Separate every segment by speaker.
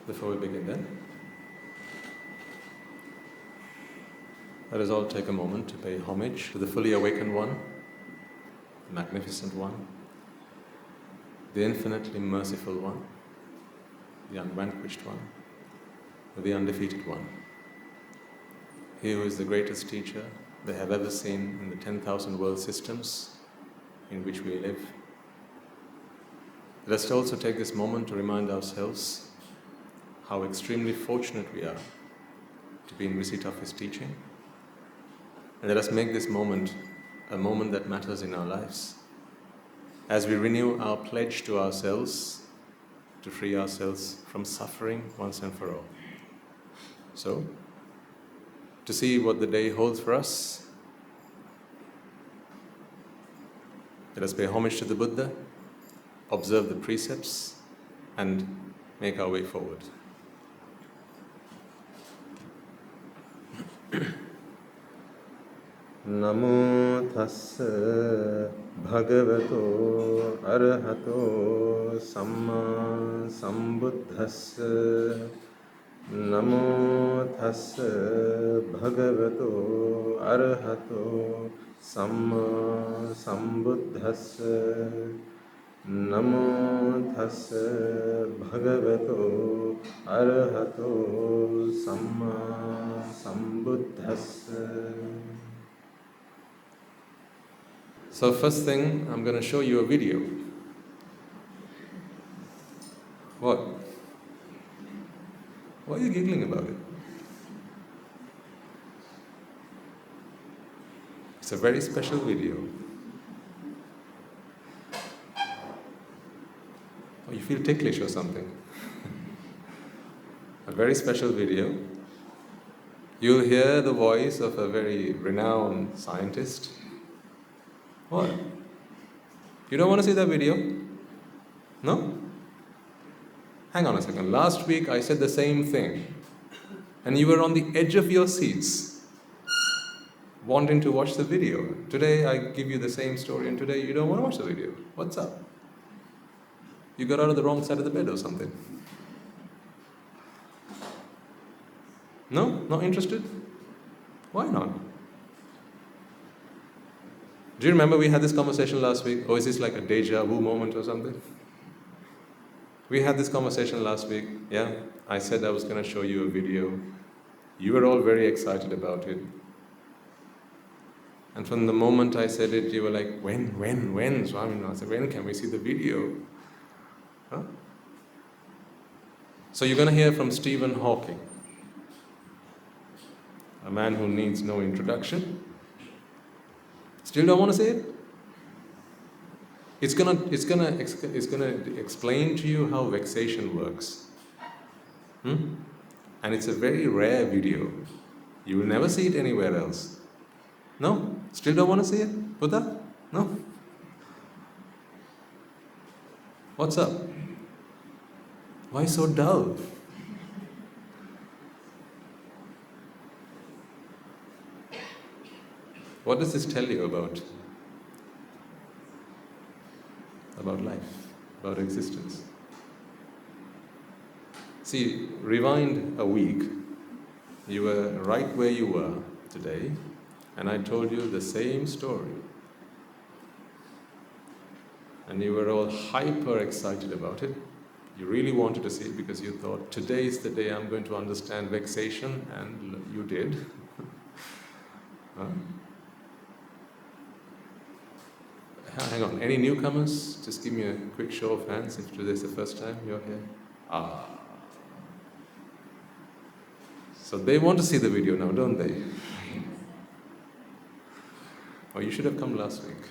Speaker 1: before we begin then, let us all take a moment to pay homage to the fully awakened one, the magnificent one, the infinitely merciful one, the unvanquished one, the undefeated one. He who is the greatest teacher they have ever seen in the 10,000 world systems in which we live. Let us also take this moment to remind ourselves how extremely fortunate we are to be in receipt of His teaching. And let us make this moment a moment that matters in our lives, as we renew our pledge to ourselves to free ourselves from suffering once and for all. So, to see what the day holds for us, let us pay homage to the Buddha, observe the precepts, and make our way forward.
Speaker 2: Namo tassa bhagavato arahato samma sambuddhassa. Namo tassa bhagavato arahato samma sambuddhassa. Namo tassa bhagavato arahato samma sambuddhassa.
Speaker 1: So first thing, I'm going to show you a video. What? Why are you giggling about it? It's a very special video. Oh, you feel ticklish or something? A very special video. You'll hear the voice of a very renowned scientist. What? You don't want to see that video? No? Hang on a second. Last week I said the same thing, and you were on the edge of your seats, wanting to watch the video. Today I give you the same story, and today you don't want to watch the video. What's up? You got out of the wrong side of the bed or something? No? Not interested? Why not? Do you remember we had this conversation last week? Or is this like a deja vu moment or something? We had this conversation last week, yeah? I said I was going to show you a video. You were all very excited about it. And from the moment I said it, you were like, when, Swami? I said, when can we see the video? Huh? So you're going to hear from Stephen Hawking, a man who needs no introduction. Still don't want to see it? It's gonna explain to you how vexation works. And it's a very rare video. You will never see it anywhere else. No? Still don't want to see it? Buddha? No? What's up? Why so dull? What does this tell you about life, about existence? See, rewind a week. You were right where you were today, and I told you the same story. And you were all hyper excited about it. You really wanted to see it because you thought, today is the day I'm going to understand vexation, and you did. Huh? Hang on, any newcomers? Just give me a quick show of hands if today's the first time you're here. So they want to see the video now, don't they? Oh, you should have come last week.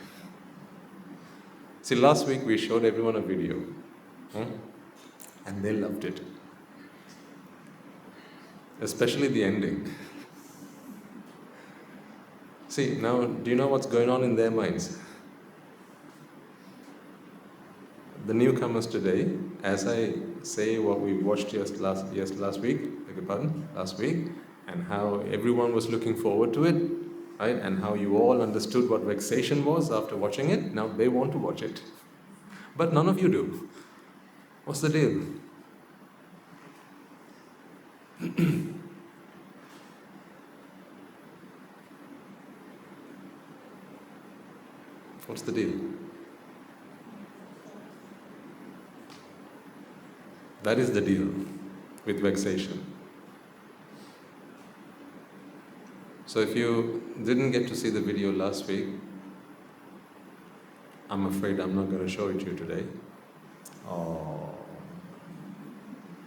Speaker 1: See, last week we showed everyone a video. And they loved it. Especially the ending. See, now, do you know what's going on in their minds? The newcomers today, as I say what we watched last week, and how everyone was looking forward to it, right? And how you all understood what vexation was after watching it, now they want to watch it. But none of you do. What's the deal? What's the deal? That is the deal with vexation. So if you didn't get to see the video last week, I'm afraid I'm not going to show it to you today. Oh,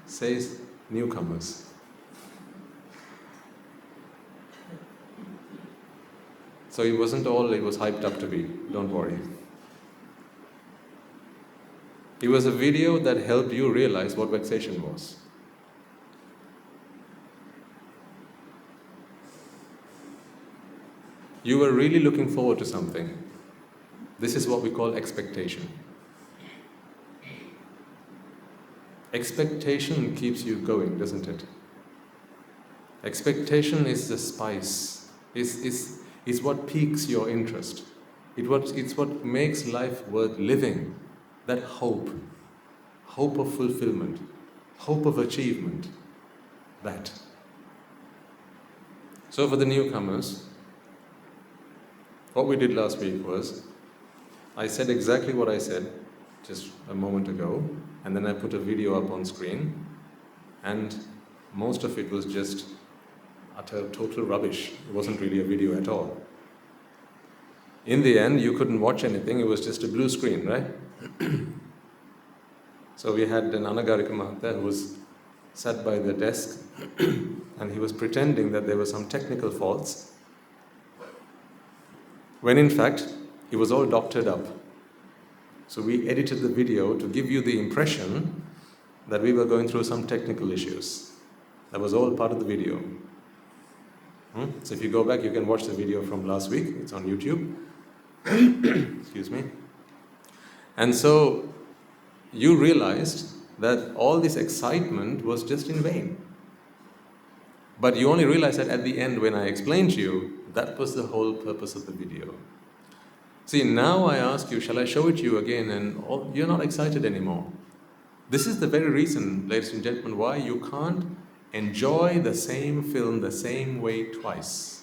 Speaker 1: says newcomers. So it wasn't all it was hyped up to be, don't worry. It was a video that helped you realize what vexation was. You were really looking forward to something. This is what we call expectation. Expectation keeps you going, doesn't it? Expectation is the spice, is what piques your interest. It's what makes life worth living. That hope of fulfillment, hope of achievement, that. So for the newcomers, what we did last week was, I said exactly what I said just a moment ago, and then I put a video up on screen, and most of it was just utter total rubbish. It wasn't really a video at all. In the end, you couldn't watch anything, it was just a blue screen, right? So we had an Anagarika Mahata who was sat by the desk and he was pretending that there were some technical faults, when in fact, it was all doctored up. So we edited the video to give you the impression that we were going through some technical issues. That was all part of the video. So if you go back, you can watch the video from last week. It's on YouTube. Excuse me. And so you realized that all this excitement was just in vain. But you only realized that at the end when I explained to you, that was the whole purpose of the video. See, now I ask you, shall I show it to you again? And you're not excited anymore. This is the very reason, ladies and gentlemen, why you can't enjoy the same film the same way twice.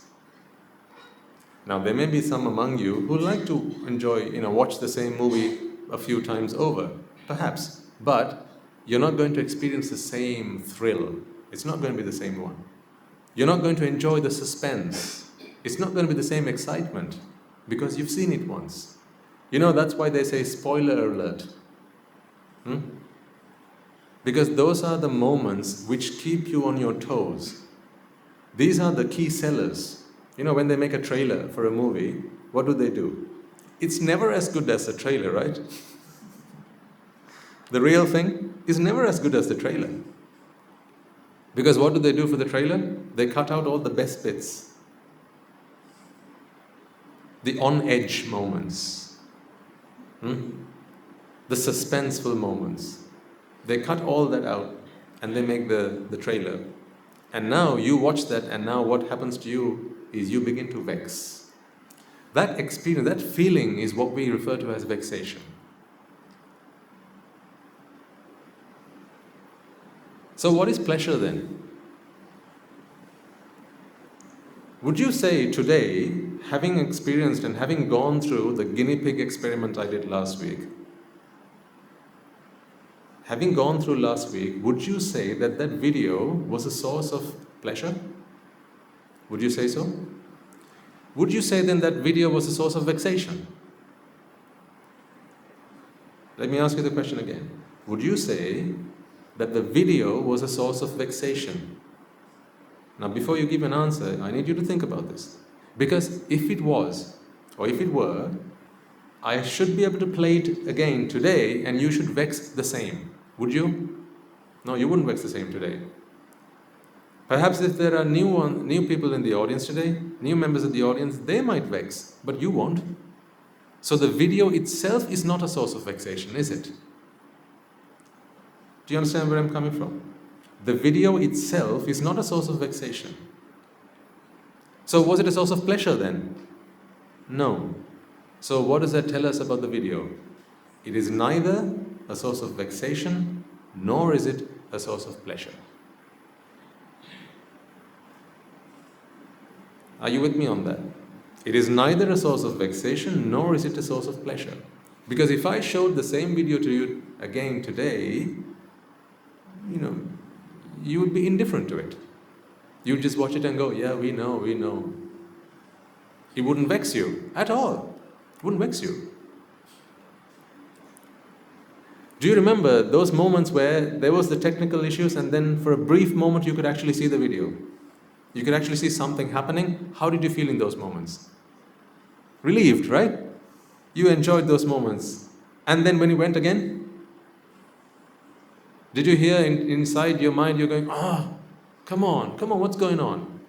Speaker 1: Now, there may be some among you who like to enjoy, watch the same movie a few times over, perhaps, but you're not going to experience the same thrill. It's not going to be the same one. You're not going to enjoy the suspense. It's not going to be the same excitement because you've seen it once. That's why they say spoiler alert. Because those are the moments which keep you on your toes. These are the key sellers. When they make a trailer for a movie, what do? It's never as good as the trailer, right? The real thing is never as good as the trailer. Because what do they do for the trailer? They cut out all the best bits. The on-edge moments. The suspenseful moments. They cut all that out and they make the trailer. And now you watch that, and now what happens to you is you begin to vex. That experience, that feeling is what we refer to as vexation. So what is pleasure then? Would you say today, having experienced and having gone through the guinea pig experiment I did last week, having gone through last week, would you say that that video was a source of pleasure? Would you say so? Would you say then that video was a source of vexation? Let me ask you the question again. Would you say that the video was a source of vexation? Now, before you give an answer, I need you to think about this. Because if it was, or if it were, I should be able to play it again today and you should vex the same. Would you? No, you wouldn't vex the same today. Perhaps if there are new people in the audience today, new members of the audience, they might vex, but you won't. So the video itself is not a source of vexation, is it? Do you understand where I'm coming from? The video itself is not a source of vexation. So was it a source of pleasure then? No. So what does that tell us about the video? It is neither a source of vexation, nor is it a source of pleasure. Are you with me on that? It is neither a source of vexation nor is it a source of pleasure. Because if I showed the same video to you again today, you would be indifferent to it. You'd just watch it and go, yeah, we know. It wouldn't vex you at all. It wouldn't vex you. Do you remember those moments where there was the technical issues and then for a brief moment you could actually see the video? You could actually see something happening. How did you feel in those moments? Relieved, right? You enjoyed those moments. And then when you went again, did you hear inside your mind, you're going, come on, what's going on?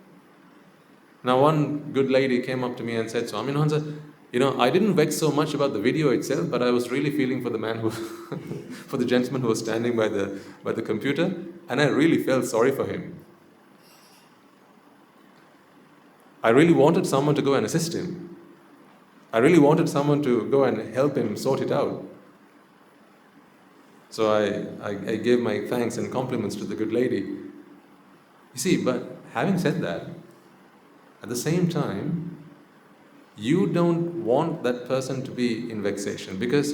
Speaker 1: Now one good lady came up to me and said, Swaminathan, I didn't vex so much about the video itself, but I was really feeling for the man for the gentleman who was standing by the computer, and I really felt sorry for him. I really wanted someone to go and assist him. I really wanted someone to go and help him sort it out. So I gave my thanks and compliments to the good lady. You see, but having said that, at the same time, you don't want that person to be in vexation. Because,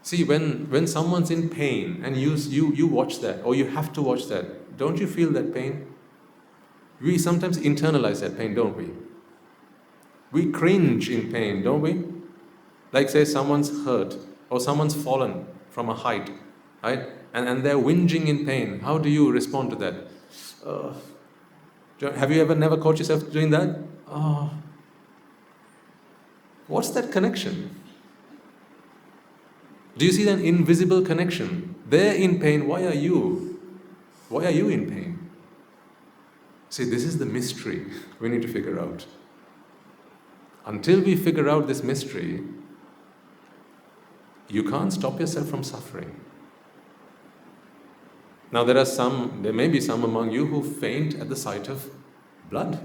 Speaker 1: see, when someone's in pain and you watch that, or you have to watch that, don't you feel that pain? We sometimes internalize that pain, don't we? We cringe in pain, don't we? Like say someone's hurt, or someone's fallen from a height, right? And they're whinging in pain. How do you respond to that? Have you never caught yourself doing that? What's that connection? Do you see that invisible connection? They're in pain. Why are you? Why are you in pain? See, this is the mystery we need to figure out. Until we figure out this mystery, you can't stop yourself from suffering. Now there may be some among you who faint at the sight of blood.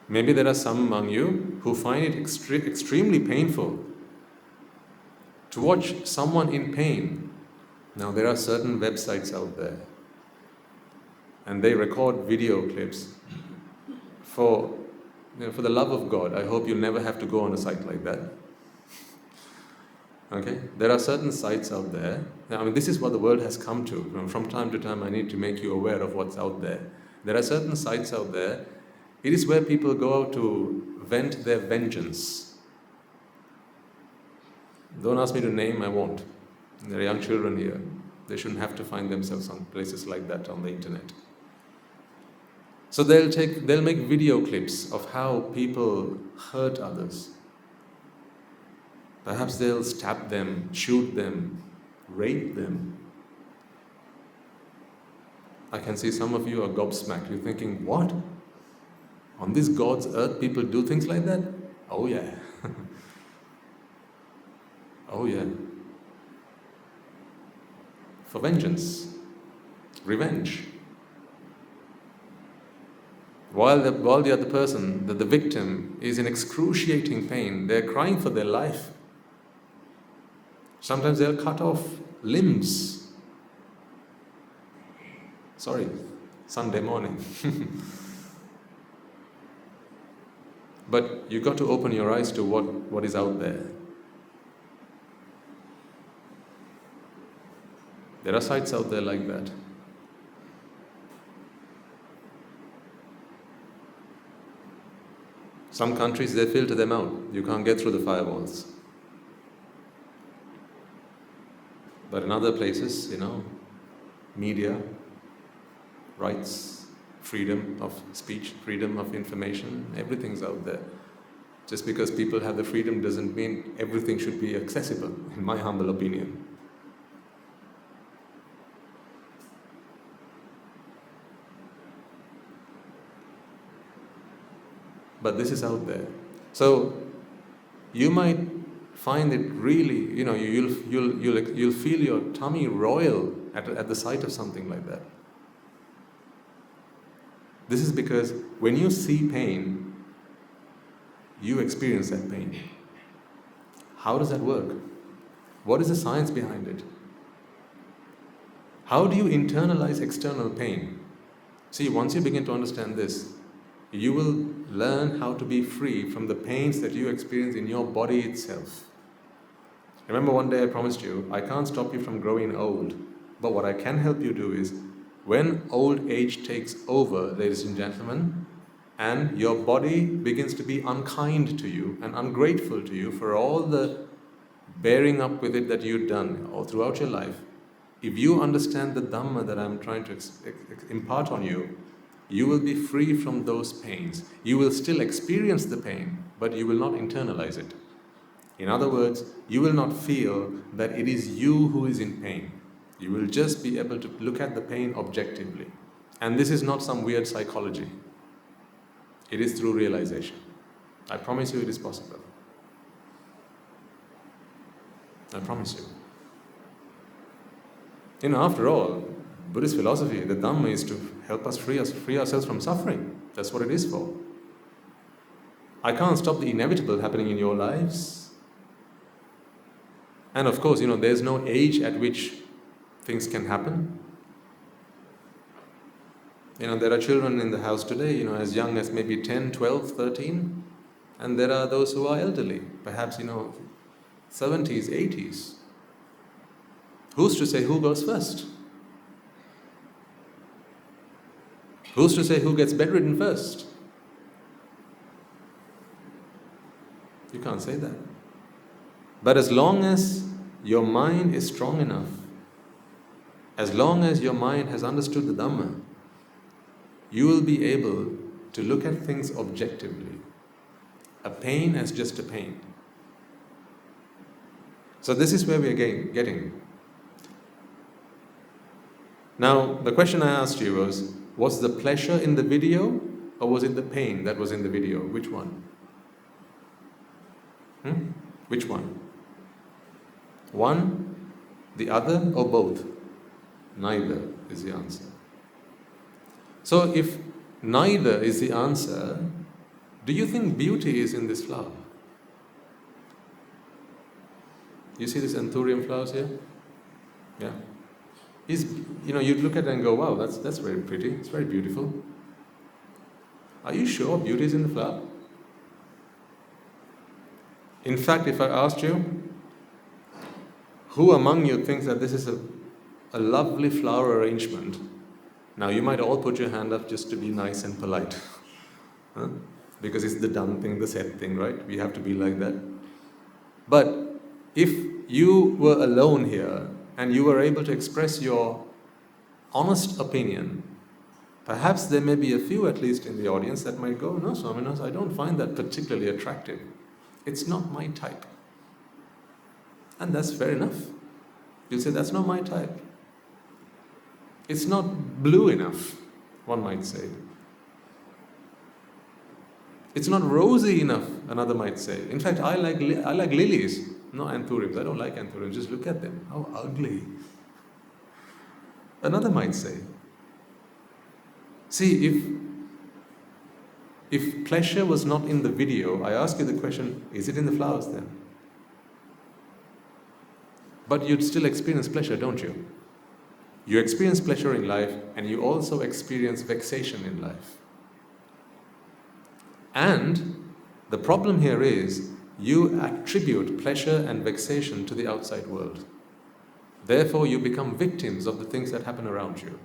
Speaker 1: Maybe there are some among you who find it extremely painful to watch someone in pain. Now there are certain websites out there, and they record video clips. For the love of God, I hope you'll never have to go on a site like that. Okay? There are certain sites out there. This is what the world has come to. From time to time, I need to make you aware of what's out there. There are certain sites out there. It is where people go out to vent their vengeance. Don't ask me to name, I won't. There are young children here. They shouldn't have to find themselves on places like that on the internet. So they'll make video clips of how people hurt others. Perhaps they'll stab them, shoot them, rape them. I can see some of you are gobsmacked. You're thinking, what? On this God's earth, people do things like that? Oh yeah. Oh yeah. For vengeance, revenge. While the other person, the victim, is in excruciating pain, they're crying for their life. Sometimes they'll cut off limbs. Sorry, Sunday morning. But you've got to open your eyes to what is out there. There are sites out there like that. Some countries, they filter them out. You can't get through the firewalls. But in other places, media, rights, freedom of speech, freedom of information, everything's out there. Just because people have the freedom doesn't mean everything should be accessible, in my humble opinion. But this is out there. So you might find it really, you'll feel your tummy roil at the sight of something like that. This is because when you see pain, you experience that pain. How does that work? What is the science behind it? How do you internalize external pain? See, once you begin to understand this, you will learn how to be free from the pains that you experience in your body itself. Remember, one day I promised you, I can't stop you from growing old, but what I can help you do is, when old age takes over, ladies and gentlemen, and your body begins to be unkind to you and ungrateful to you for all the bearing up with it that you've done all throughout your life, if you understand the Dhamma that I'm trying to impart on you, you will be free from those pains. You will still experience the pain, but you will not internalize it. In other words, you will not feel that it is you who is in pain. You will just be able to look at the pain objectively. And this is not some weird psychology. It is through realization. I promise you it is possible. I promise you. After all, Buddhist philosophy, the Dhamma is to help us free ourselves from suffering. That's what it is for. I can't stop the inevitable happening in your lives. And of course, there's no age at which things can happen. There are children in the house today, as young as maybe 10, 12, 13. And there are those who are elderly, perhaps, 70s, 80s. Who's to say who goes first? Who's to say who gets bedridden first? You can't say that. But as long as your mind is strong enough, as long as your mind has understood the Dhamma, you will be able to look at things objectively. A pain as just a pain. So this is where we are getting. Now, the question I asked you was the pleasure in the video or was it the pain that was in the video? Which one? Which one? One, the other, or both? Neither is the answer. So if neither is the answer, do you think beauty is in this flower? You see these anthurium flowers here? Yeah. You'd look at it and go, wow, that's very pretty, it's very beautiful. Are you sure beauty is in the flower? In fact, if I asked you, who among you thinks that this is a lovely flower arrangement? Now, you might all put your hand up just to be nice and polite. Huh? Because it's the done thing, the said thing, right? We have to be like that. But if you were alone here and you were able to express your honest opinion, perhaps there may be a few at least in the audience that might go, no, Swaminas, I don't find that particularly attractive. It's not my type. And that's fair enough. You'll say, that's not my type. It's not blue enough, one might say. It's not rosy enough, another might say. In fact, I like lilies, no anthuriums. I don't like anthuriums. Just look at them. How ugly. Another might say. See, if pleasure was not in the video, I ask you the question, is it in the flowers then? But you'd still experience pleasure, don't you? You experience pleasure in life and you also experience vexation in life. And the problem here is you attribute pleasure and vexation to the outside world. Therefore, you become victims of the things that happen around you.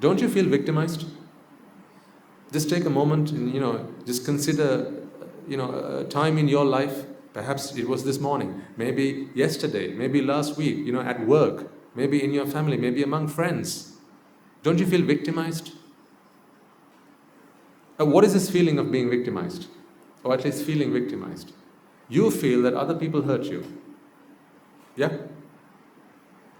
Speaker 1: Don't you feel victimized? Just take a moment and, just consider, a time in your life. Perhaps it was this morning, maybe yesterday, maybe last week, at work, maybe in your family, maybe among friends. Don't you feel victimized? What is this feeling of being victimized? Or at least feeling victimized? You feel that other people hurt you. Yeah?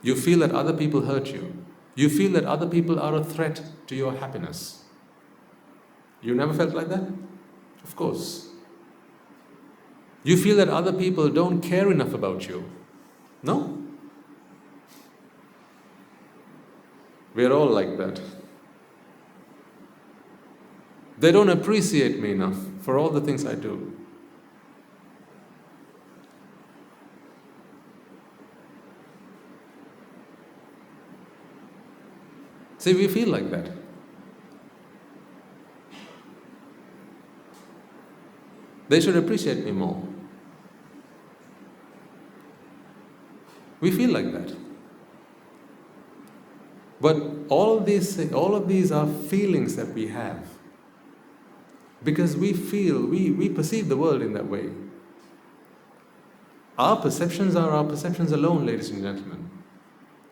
Speaker 1: You feel that other people hurt you. You feel that other people are a threat to your happiness. You never felt like that? Of course. You feel that other people don't care enough about you. No? We're all like that. They don't appreciate me enough for all the things I do. See, we feel like that. They should appreciate me more. We feel like that. But all of these are feelings that we have. Because we perceive the world in that way. Our perceptions are our perceptions alone, ladies and gentlemen.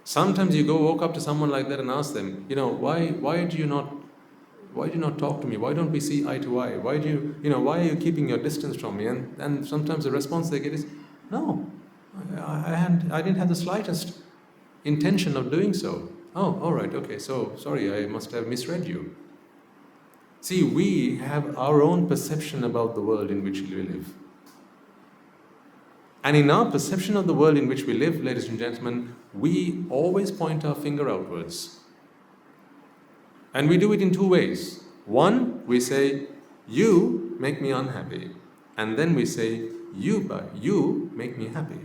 Speaker 1: Sometimes you walk up to someone like that and ask them, why do you not talk to me? Why don't we see eye to eye? Why are you keeping your distance from me? And sometimes the response they get is, no, I didn't have the slightest intention of doing so. Oh, all right, okay, so sorry, I must have misread you. See, we have our own perception about the world in which we live. And in our perception of the world in which we live, ladies and gentlemen, we always point our finger outwards. And we do it in two ways. One, we say, you make me unhappy. And then we say, you make me happy.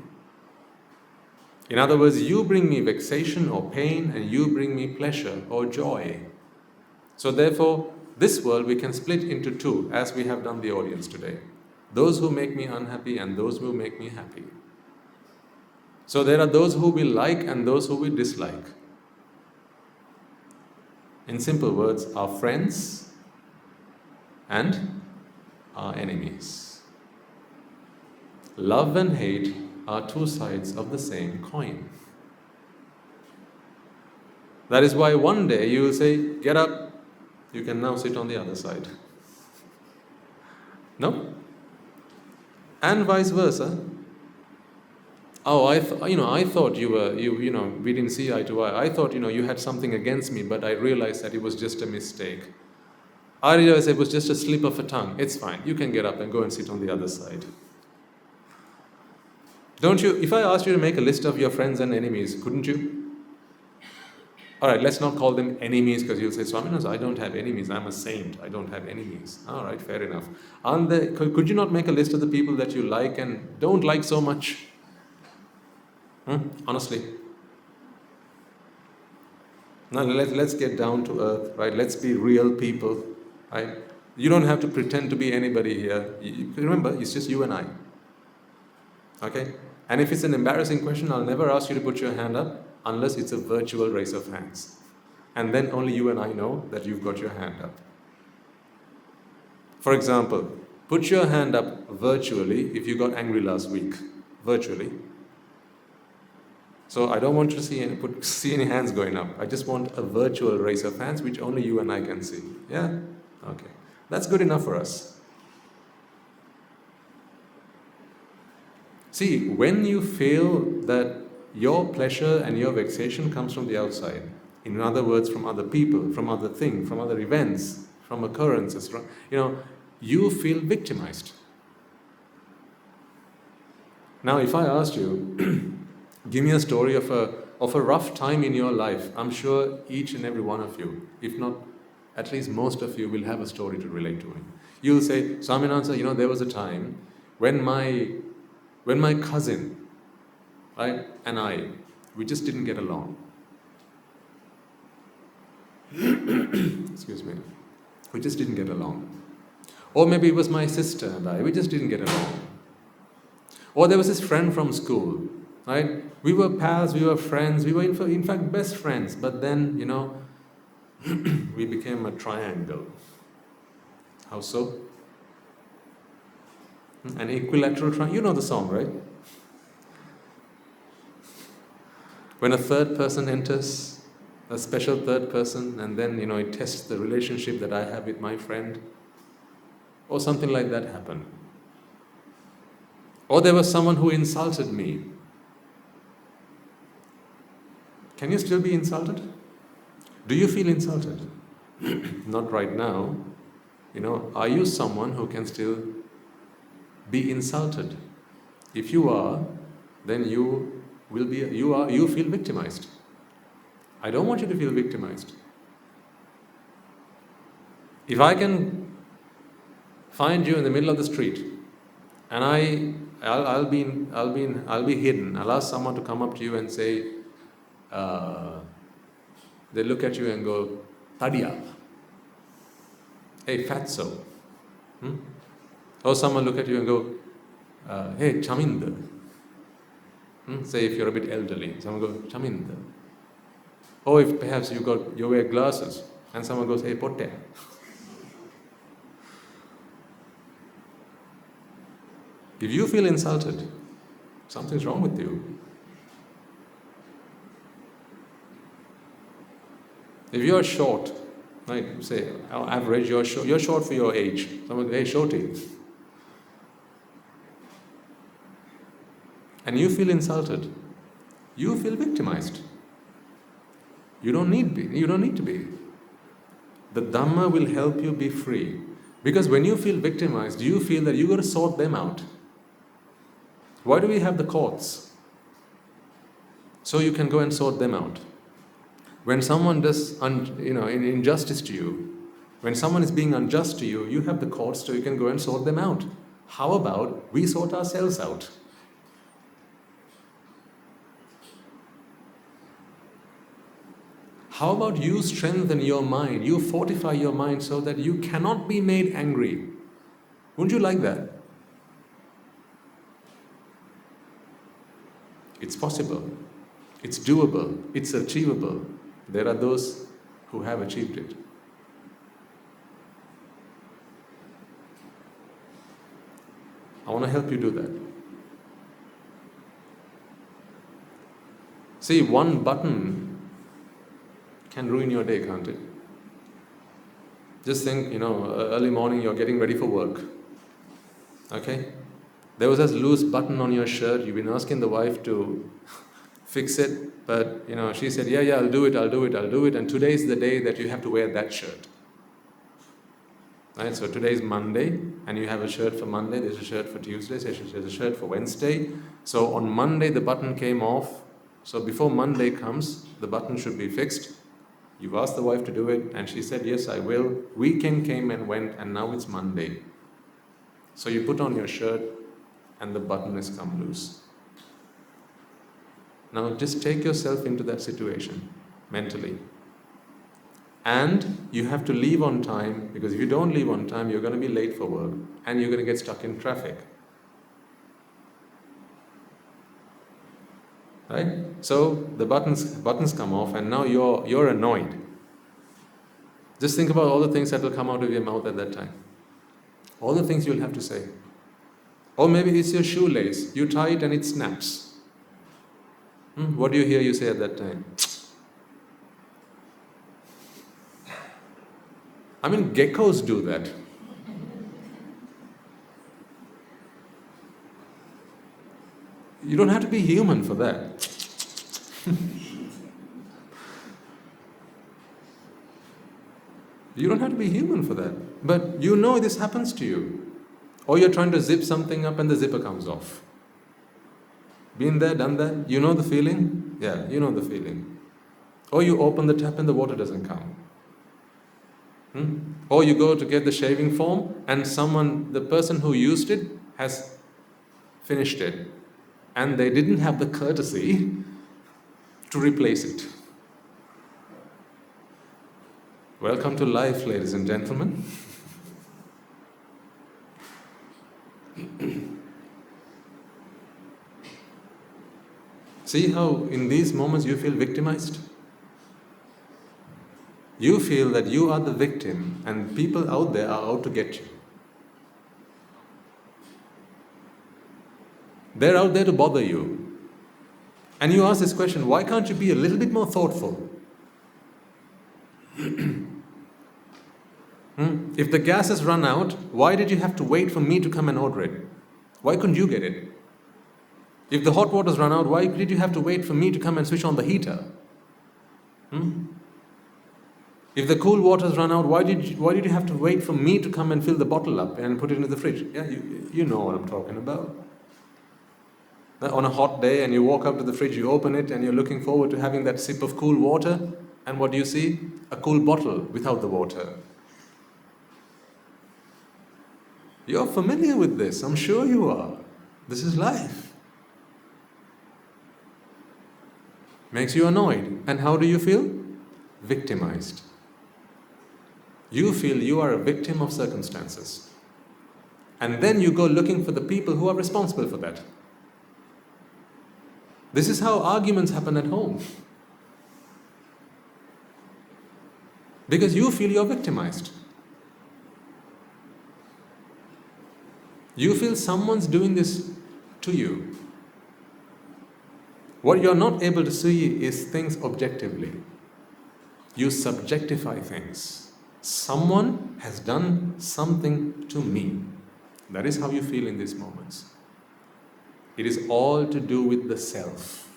Speaker 1: In other words, you bring me vexation or pain, and you bring me pleasure or joy. So therefore, this world we can split into two, as we have done the audience today. Those who make me unhappy and those who make me happy. So there are those who we like and those who we dislike. In simple words, our friends and our enemies. Love and hate are two sides of the same coin. That is why one day you will say, get up, you can now sit on the other side. No? And vice versa. Oh, I thought we didn't see eye to eye. I thought, you had something against me, but I realized that it was just a mistake. I realized it was just a slip of a tongue. It's fine. You can get up and go and sit on the other side. Don't you? If I asked you to make a list of your friends and enemies, couldn't you? All right, let's not call them enemies, because you'll say, Swaminatha, I don't have enemies. I'm a saint. I don't have enemies. All right, fair enough. Could you not make a list of the people that you like and don't like so much? Honestly. Now let's get down to earth, right? Let's be real people, right? You don't have to pretend to be anybody here. Remember, it's just you and I. Okay? And if it's an embarrassing question, I'll never ask you to put your hand up unless it's a virtual raise of hands. And then only you and I know that you've got your hand up. For example, put your hand up virtually if you got angry last week. Virtually. So I don't want you to see any hands going up. I just want a virtual raise of hands which only you and I can see. Yeah? Okay. That's good enough for us. See, when you feel that your pleasure and your vexation comes from the outside, in other words, from other people, from other things, from other events, from occurrences, you feel victimized. Now, if I asked you, give me a story of a rough time in your life, I'm sure each and every one of you, if not at least most of you, will have a story to relate to it. You'll say, Swaminatha, there was a time when my cousin, right, and we just didn't get along. Excuse me. We just didn't get along. Or maybe it was my sister and we just didn't get along. Or there was this friend from school, right? We were pals, we were friends, we were in fact best friends, but then, we became a triangle. How so? An equilateral triangle. You know the song, right? When a third person enters, a special third person, and then, it tests the relationship that I have with my friend, or something like that happened. Or there was someone who insulted me. Can you still be insulted? Do you feel insulted? Not right now. Are you someone who can still be insulted? If you are, then you feel victimized. I don't want you to feel victimized. If I can find you in the middle of the street, and I'll be hidden. I'll ask someone to come up to you and say, they look at you and go, Tadiya. Hey, fatso. Or someone look at you and go, hey, Chaminda. Say if you're a bit elderly, someone goes, Chaminda. Or if perhaps you wear glasses and someone goes, hey, Potte. If you feel insulted, something's wrong with you. If you're short, like say, on average, you're short for your age. Someone goes, hey, shorty. And you feel insulted. You feel victimized. You don't need to be. The Dhamma will help you be free. Because when you feel victimized, you feel that you've got to sort them out. Why do we have the courts? So you can go and sort them out. When someone does injustice to you, when someone is being unjust to you, you have the courts so you can go and sort them out. How about we sort ourselves out? How about you strengthen your mind, you fortify your mind so that you cannot be made angry? Wouldn't you like that? It's possible, it's doable, it's achievable. There are those who have achieved it. I want to help you do that. See, one button can ruin your day, can't it? Just think, early morning you're getting ready for work. Okay? There was this loose button on your shirt. You've been asking the wife to fix it, but she said, yeah, I'll do it. And today's the day that you have to wear that shirt. Right? So today's Monday, and you have a shirt for Monday, there's a shirt for Tuesday, there's a shirt for Wednesday. So on Monday the button came off. So before Monday comes, the button should be fixed. You've asked the wife to do it, and she said, yes, I will. Weekend came and went, and now it's Monday. So you put on your shirt, and the button has come loose. Now just take yourself into that situation mentally. And you have to leave on time, because if you don't leave on time, you're going to be late for work and you're going to get stuck in traffic. Right? So the buttons come off, and now you're annoyed. Just think about all the things that will come out of your mouth at that time. All the things you'll have to say. Or maybe it's your shoelace. You tie it and it snaps. What do you hear you say at that time? I mean, geckos do that. You don't have to be human for that. You don't have to be human for that. But this happens to you. Or you're trying to zip something up and the zipper comes off. Been there, done that? You know the feeling? Yeah, you know the feeling. Or you open the tap and the water doesn't come. Or you go to get the shaving foam and the person who used it has finished it. And they didn't have the courtesy to replace it. Welcome to life, ladies and gentlemen. See how in these moments you feel victimized? You feel that you are the victim and people out there are out to get you. They're out there to bother you. And you ask this question, why can't you be a little bit more thoughtful? If the gas has run out, why did you have to wait for me to come and order it? Why couldn't you get it? If the hot water's run out, why did you have to wait for me to come and switch on the heater? If the cool water's run out, why did you have to wait for me to come and fill the bottle up and put it into the fridge? Yeah, you know what I'm talking about. On a hot day and you walk up to the fridge, you open it and you're looking forward to having that sip of cool water, and what do you see? A cool bottle without the water. You're familiar with this, I'm sure you are. This is life. Makes you annoyed. And how do you feel? victimized. You feel you are a victim of circumstances. And then you go looking for the people who are responsible for that. This is how arguments happen at home. Because you feel you're victimized. You feel someone's doing this to you. What you're not able to see is things objectively. You subjectify things. Someone has done something to me. That is how you feel in these moments. It is all to do with the self.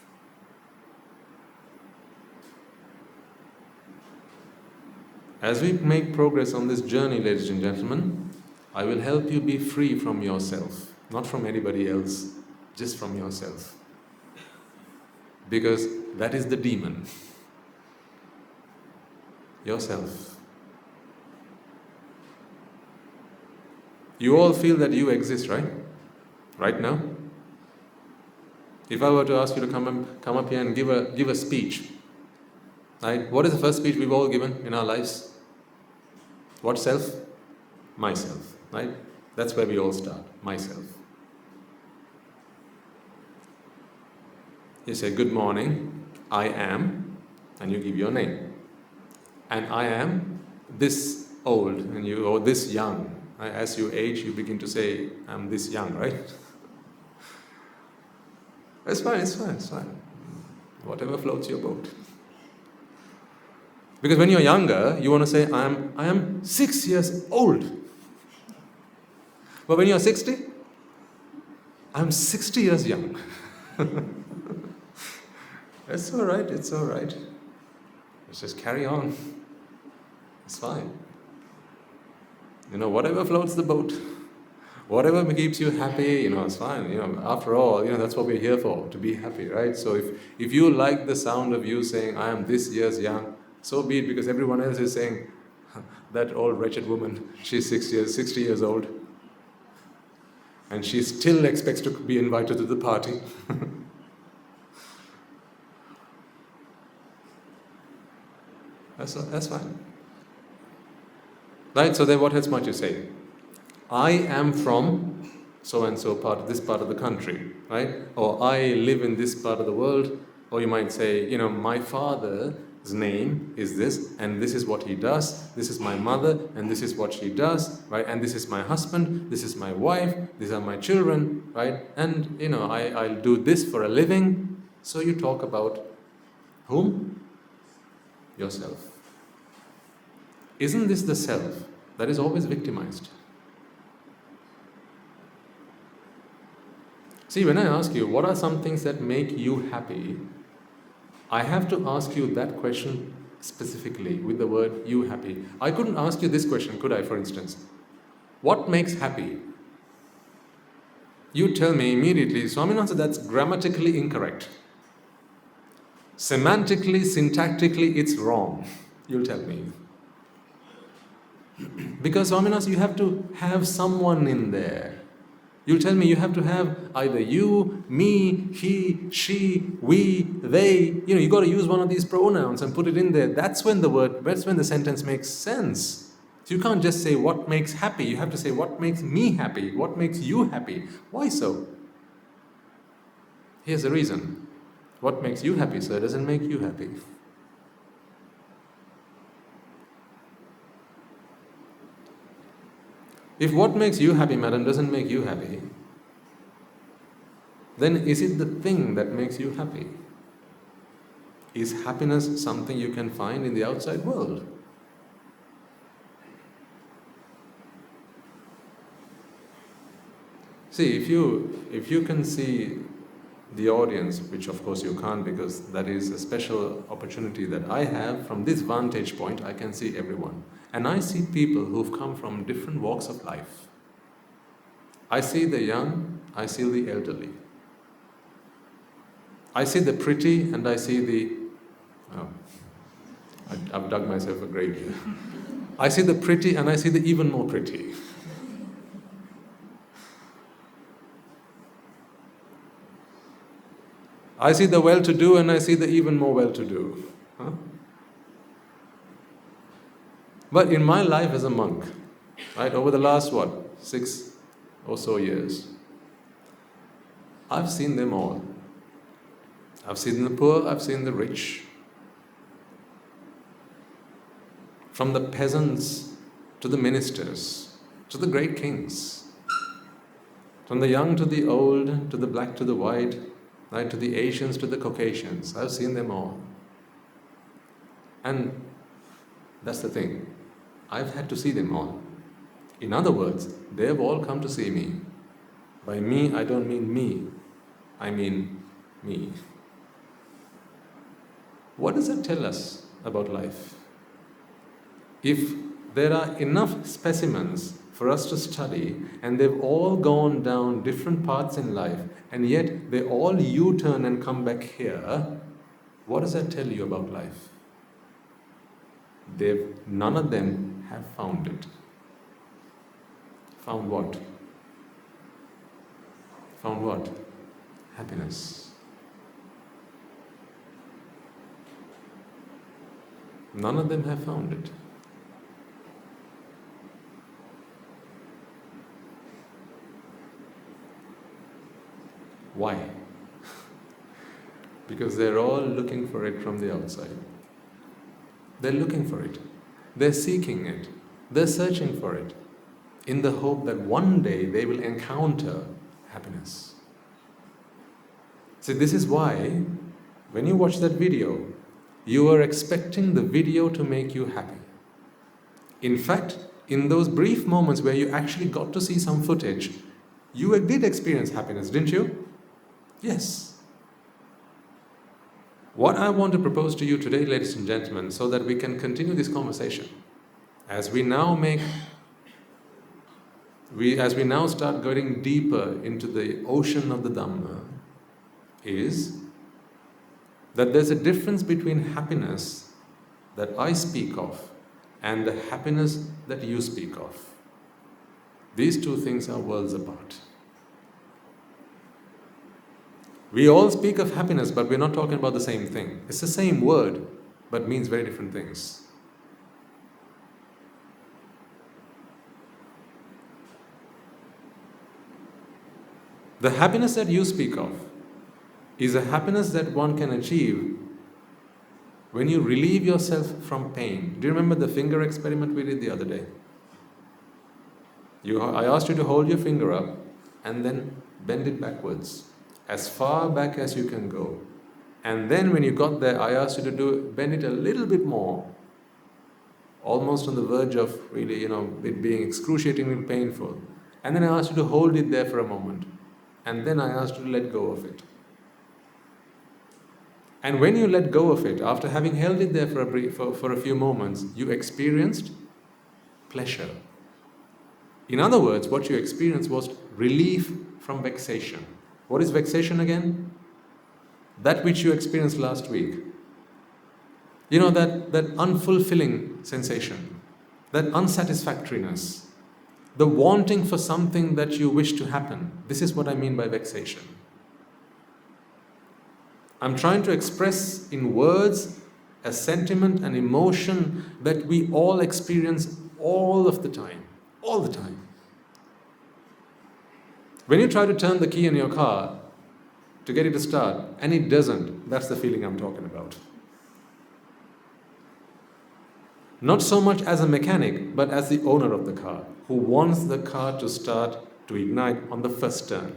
Speaker 1: As we make progress on this journey, ladies and gentlemen, I will help you be free from yourself, not from anybody else, just from yourself. Because that is the demon. Yourself. You all feel that you exist, right? Right now? If I were to ask you to come up here and give a speech, right? What is the first speech we've all given in our lives? What self? Myself, right? That's where we all start, myself. You say, good morning, I am, and you give your name. And I am this old, or this young. As you age, you begin to say, I'm this young, right? It's fine. Whatever floats your boat. Because when you're younger, you want to say, I am 6 years old. But when you're 60, I'm 60 years young. It's all right. Let's just carry on. It's fine. Whatever floats the boat, whatever keeps you happy, it's fine. After all, that's what we're here for, to be happy, right? So if you like the sound of you saying, I am this years young, so be it, because everyone else is saying, that old wretched woman, she's 60 years old. And she still expects to be invited to the party. That's fine. Right, so then what else might you say? I am from so-and-so this part of the country, right? Or I live in this part of the world. Or you might say, my father's name is this, and this is what he does. This is my mother, and this is what she does, right? And this is my husband, this is my wife, these are my children, right? And, I'll do this for a living. So you talk about whom? Yourself. Isn't this the self that is always victimized? See, when I ask you, what are some things that make you happy? I have to ask you that question specifically with the word you happy. I couldn't ask you this question, could I, for instance? What makes happy? You tell me immediately, Swaminatha, that's grammatically incorrect. Semantically, syntactically, it's wrong. You'll tell me. Because Swaminatha, you have to have someone in there. You'll tell me you have to have either you, me, he, she, we, they. You got to use one of these pronouns and put it in there. That's when the sentence makes sense. So you can't just say what makes happy. You have to say what makes me happy, what makes you happy. Why so? Here's the reason. What makes you happy, sir, doesn't make you happy. If what makes you happy, madam, doesn't make you happy, then is it the thing that makes you happy? Is happiness something you can find in the outside world? See, if you can see the audience, which of course you can't because that is a special opportunity that I have, from this vantage point I can see everyone. And I see people who've come from different walks of life. I see the young, I see the elderly. I see the pretty and I see I've dug myself a grave here. I see the pretty and I see the even more pretty. I see the well-to-do and I see the even more well-to-do. Huh? But in my life as a monk, right, over the last 6 or so years, I've seen them all. I've seen the poor, I've seen the rich. From the peasants to the ministers, to the great kings. From the young to the old, to the black to the white, right, to the Asians to the Caucasians. I've seen them all. And that's the thing. I've had to see them all. In other words, they've all come to see me. By me, I don't mean me. I mean me. What does that tell us about life? If there are enough specimens for us to study, and they've all gone down different paths in life, and yet they all U-turn and come back here, what does that tell you about life? None of them have found it. Found what? Found what? Happiness. None of them have found it. Why? Because they're all looking for it from the outside. They're looking for it. They're seeking it. They're searching for it in the hope that one day they will encounter happiness. See, this is why when you watch that video, you are expecting the video to make you happy. In fact, in those brief moments where you actually got to see some footage, you did experience happiness, didn't you? Yes. What I want to propose to you today, ladies and gentlemen, so that we can continue this conversation, as we now start going deeper into the ocean of the Dhamma, is that there's a difference between happiness that I speak of and the happiness that you speak of. These two things are worlds apart. We all speak of happiness, but we're not talking about the same thing. It's the same word, but means very different things. The happiness that you speak of is a happiness that one can achieve when you relieve yourself from pain. Do you remember the finger experiment we did the other day? I asked you to hold your finger up and then bend it backwards, as far back as you can go. And then when you got there, I asked you to bend it a little bit more, almost on the verge of really, it being excruciatingly painful. And then I asked you to hold it there for a moment. And then I asked you to let go of it. And when you let go of it, after having held it there for a few moments, you experienced pleasure. In other words, what you experienced was relief from vexation. What is vexation again? That which you experienced last week. That unfulfilling sensation, that unsatisfactoriness, the wanting for something that you wish to happen. This is what I mean by vexation. I'm trying to express in words a sentiment, an emotion that we all experience all of the time. All the time. When you try to turn the key in your car to get it to start and it doesn't, that's the feeling I'm talking about. Not so much as a mechanic, but as the owner of the car, who wants the car to start, to ignite on the first turn.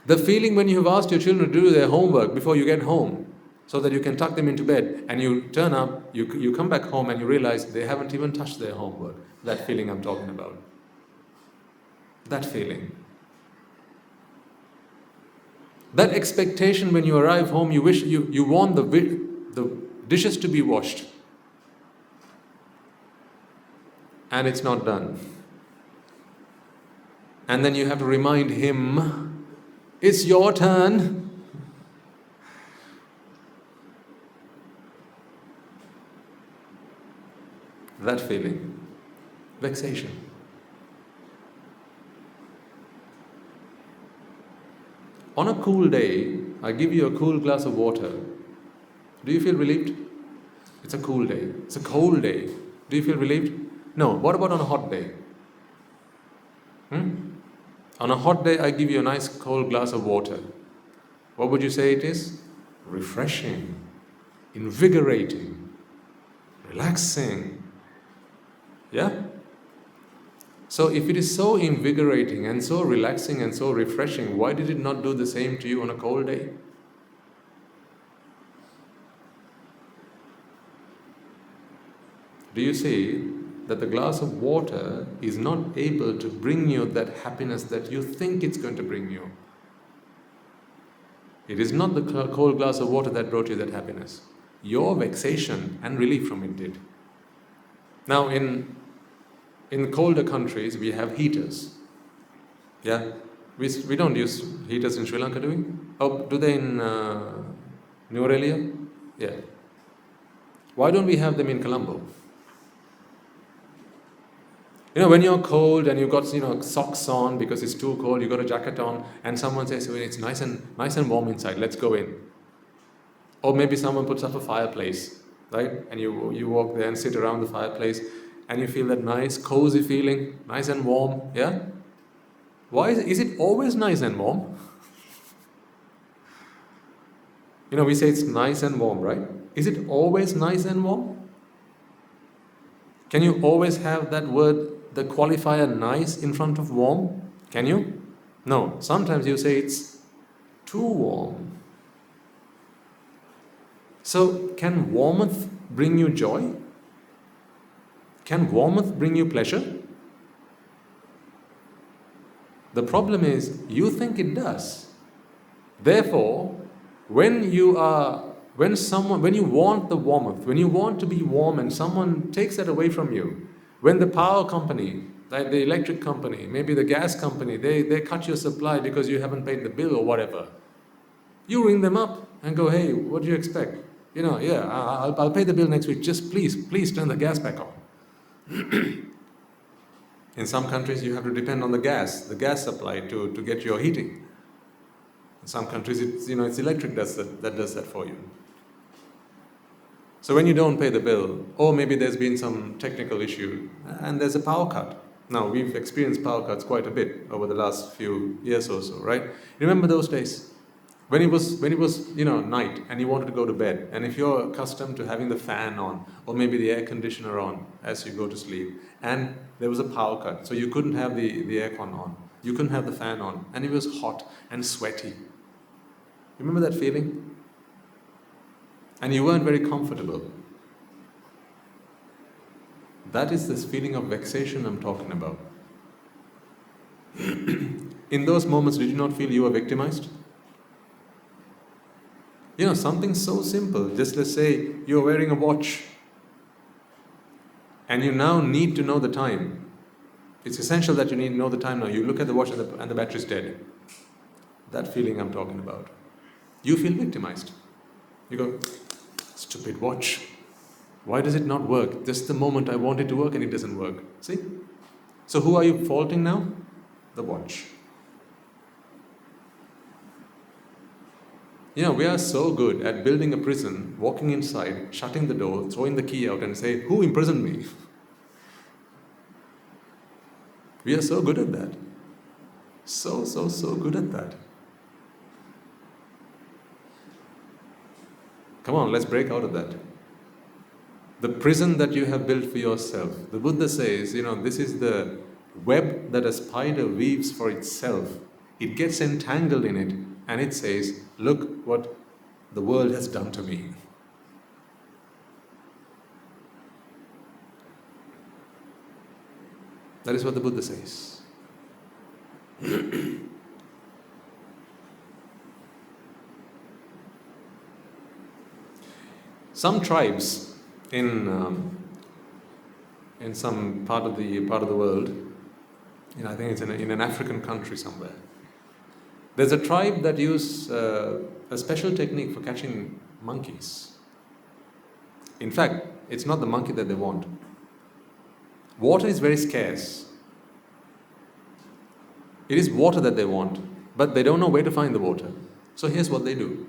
Speaker 1: The feeling when you have asked your children to do their homework before you get home, so that you can tuck them into bed, and you turn up, you come back home and you realize they haven't even touched their homework. That feeling I'm talking about. That feeling. That expectation when you arrive home, you wish you want the dishes to be washed. And it's not done. And then you have to remind him, it's your turn. That feeling. Vexation. On a cool day, I give you a cool glass of water. Do you feel relieved? It's a cool day. It's a cold day. Do you feel relieved? No. What about on a hot day? On a hot day, I give you a nice cold glass of water. What would you say it is? Refreshing, invigorating, relaxing. Yeah? So if it is so invigorating and so relaxing and so refreshing, why did it not do the same to you on a cold day? Do you see that the glass of water is not able to bring you that happiness that you think it's going to bring you? It is not the cold glass of water that brought you that happiness. Your vexation and relief from it did. Now in colder countries, we have heaters. Yeah? We don't use heaters in Sri Lanka, do we? Oh, do they in New Aurelia? Yeah. Why don't we have them in Colombo? When you're cold and you've got socks on because it's too cold, you've got a jacket on, and someone says, well, it's nice and warm inside, let's go in. Or maybe someone puts up a fireplace, right? And you walk there and sit around the fireplace and you feel that nice, cozy feeling, nice and warm, yeah? Why is it always nice and warm? We say it's nice and warm, right? Is it always nice and warm? Can you always have that word, the qualifier nice in front of warm? Can you? No. Sometimes you say it's too warm. So, can warmth bring you joy? Can warmth bring you pleasure? The problem is, you think it does. Therefore, when you want the warmth, when you want to be warm and someone takes that away from you, when the power company, like the electric company, maybe the gas company, they cut your supply because you haven't paid the bill or whatever, you ring them up and go, hey, what do you expect? I'll pay the bill next week, just please turn the gas back on. In some countries you have to depend on the gas supply to get your heating. In some countries it's electric that does that for you. So when you don't pay the bill, or maybe there's been some technical issue and there's a power cut. Now we've experienced power cuts quite a bit over the last few years or so, right? Remember those days? When it was night and you wanted to go to bed, and if you're accustomed to having the fan on or maybe the air conditioner on as you go to sleep, and there was a power cut, so you couldn't have the aircon on, you couldn't have the fan on, and it was hot and sweaty. Remember that feeling? And you weren't very comfortable. That is this feeling of vexation I'm talking about. In those moments, did you not feel you were victimized? Something so simple, just let's say you're wearing a watch and you now need to know the time. It's essential that you need to know the time now. You look at the watch and the battery's dead. That feeling I'm talking about. You feel victimized. You go, stupid watch. Why does it not work? Just the moment I want it to work and it doesn't work. See? So who are you faulting now? The watch. We are so good at building a prison, walking inside, shutting the door, throwing the key out and say, who imprisoned me? We are so good at that. So good at that. Come on, let's break out of that. The prison that you have built for yourself. The Buddha says, this is the web that a spider weaves for itself. It gets entangled in it and it says, look what the world has done to me. That is what the Buddha says. Some tribes in some part of the world, I think it's in an African country somewhere. There's a tribe that use a special technique for catching monkeys. In fact, it's not the monkey that they want. Water is very scarce. It is water that they want, but they don't know where to find the water. So here's what they do.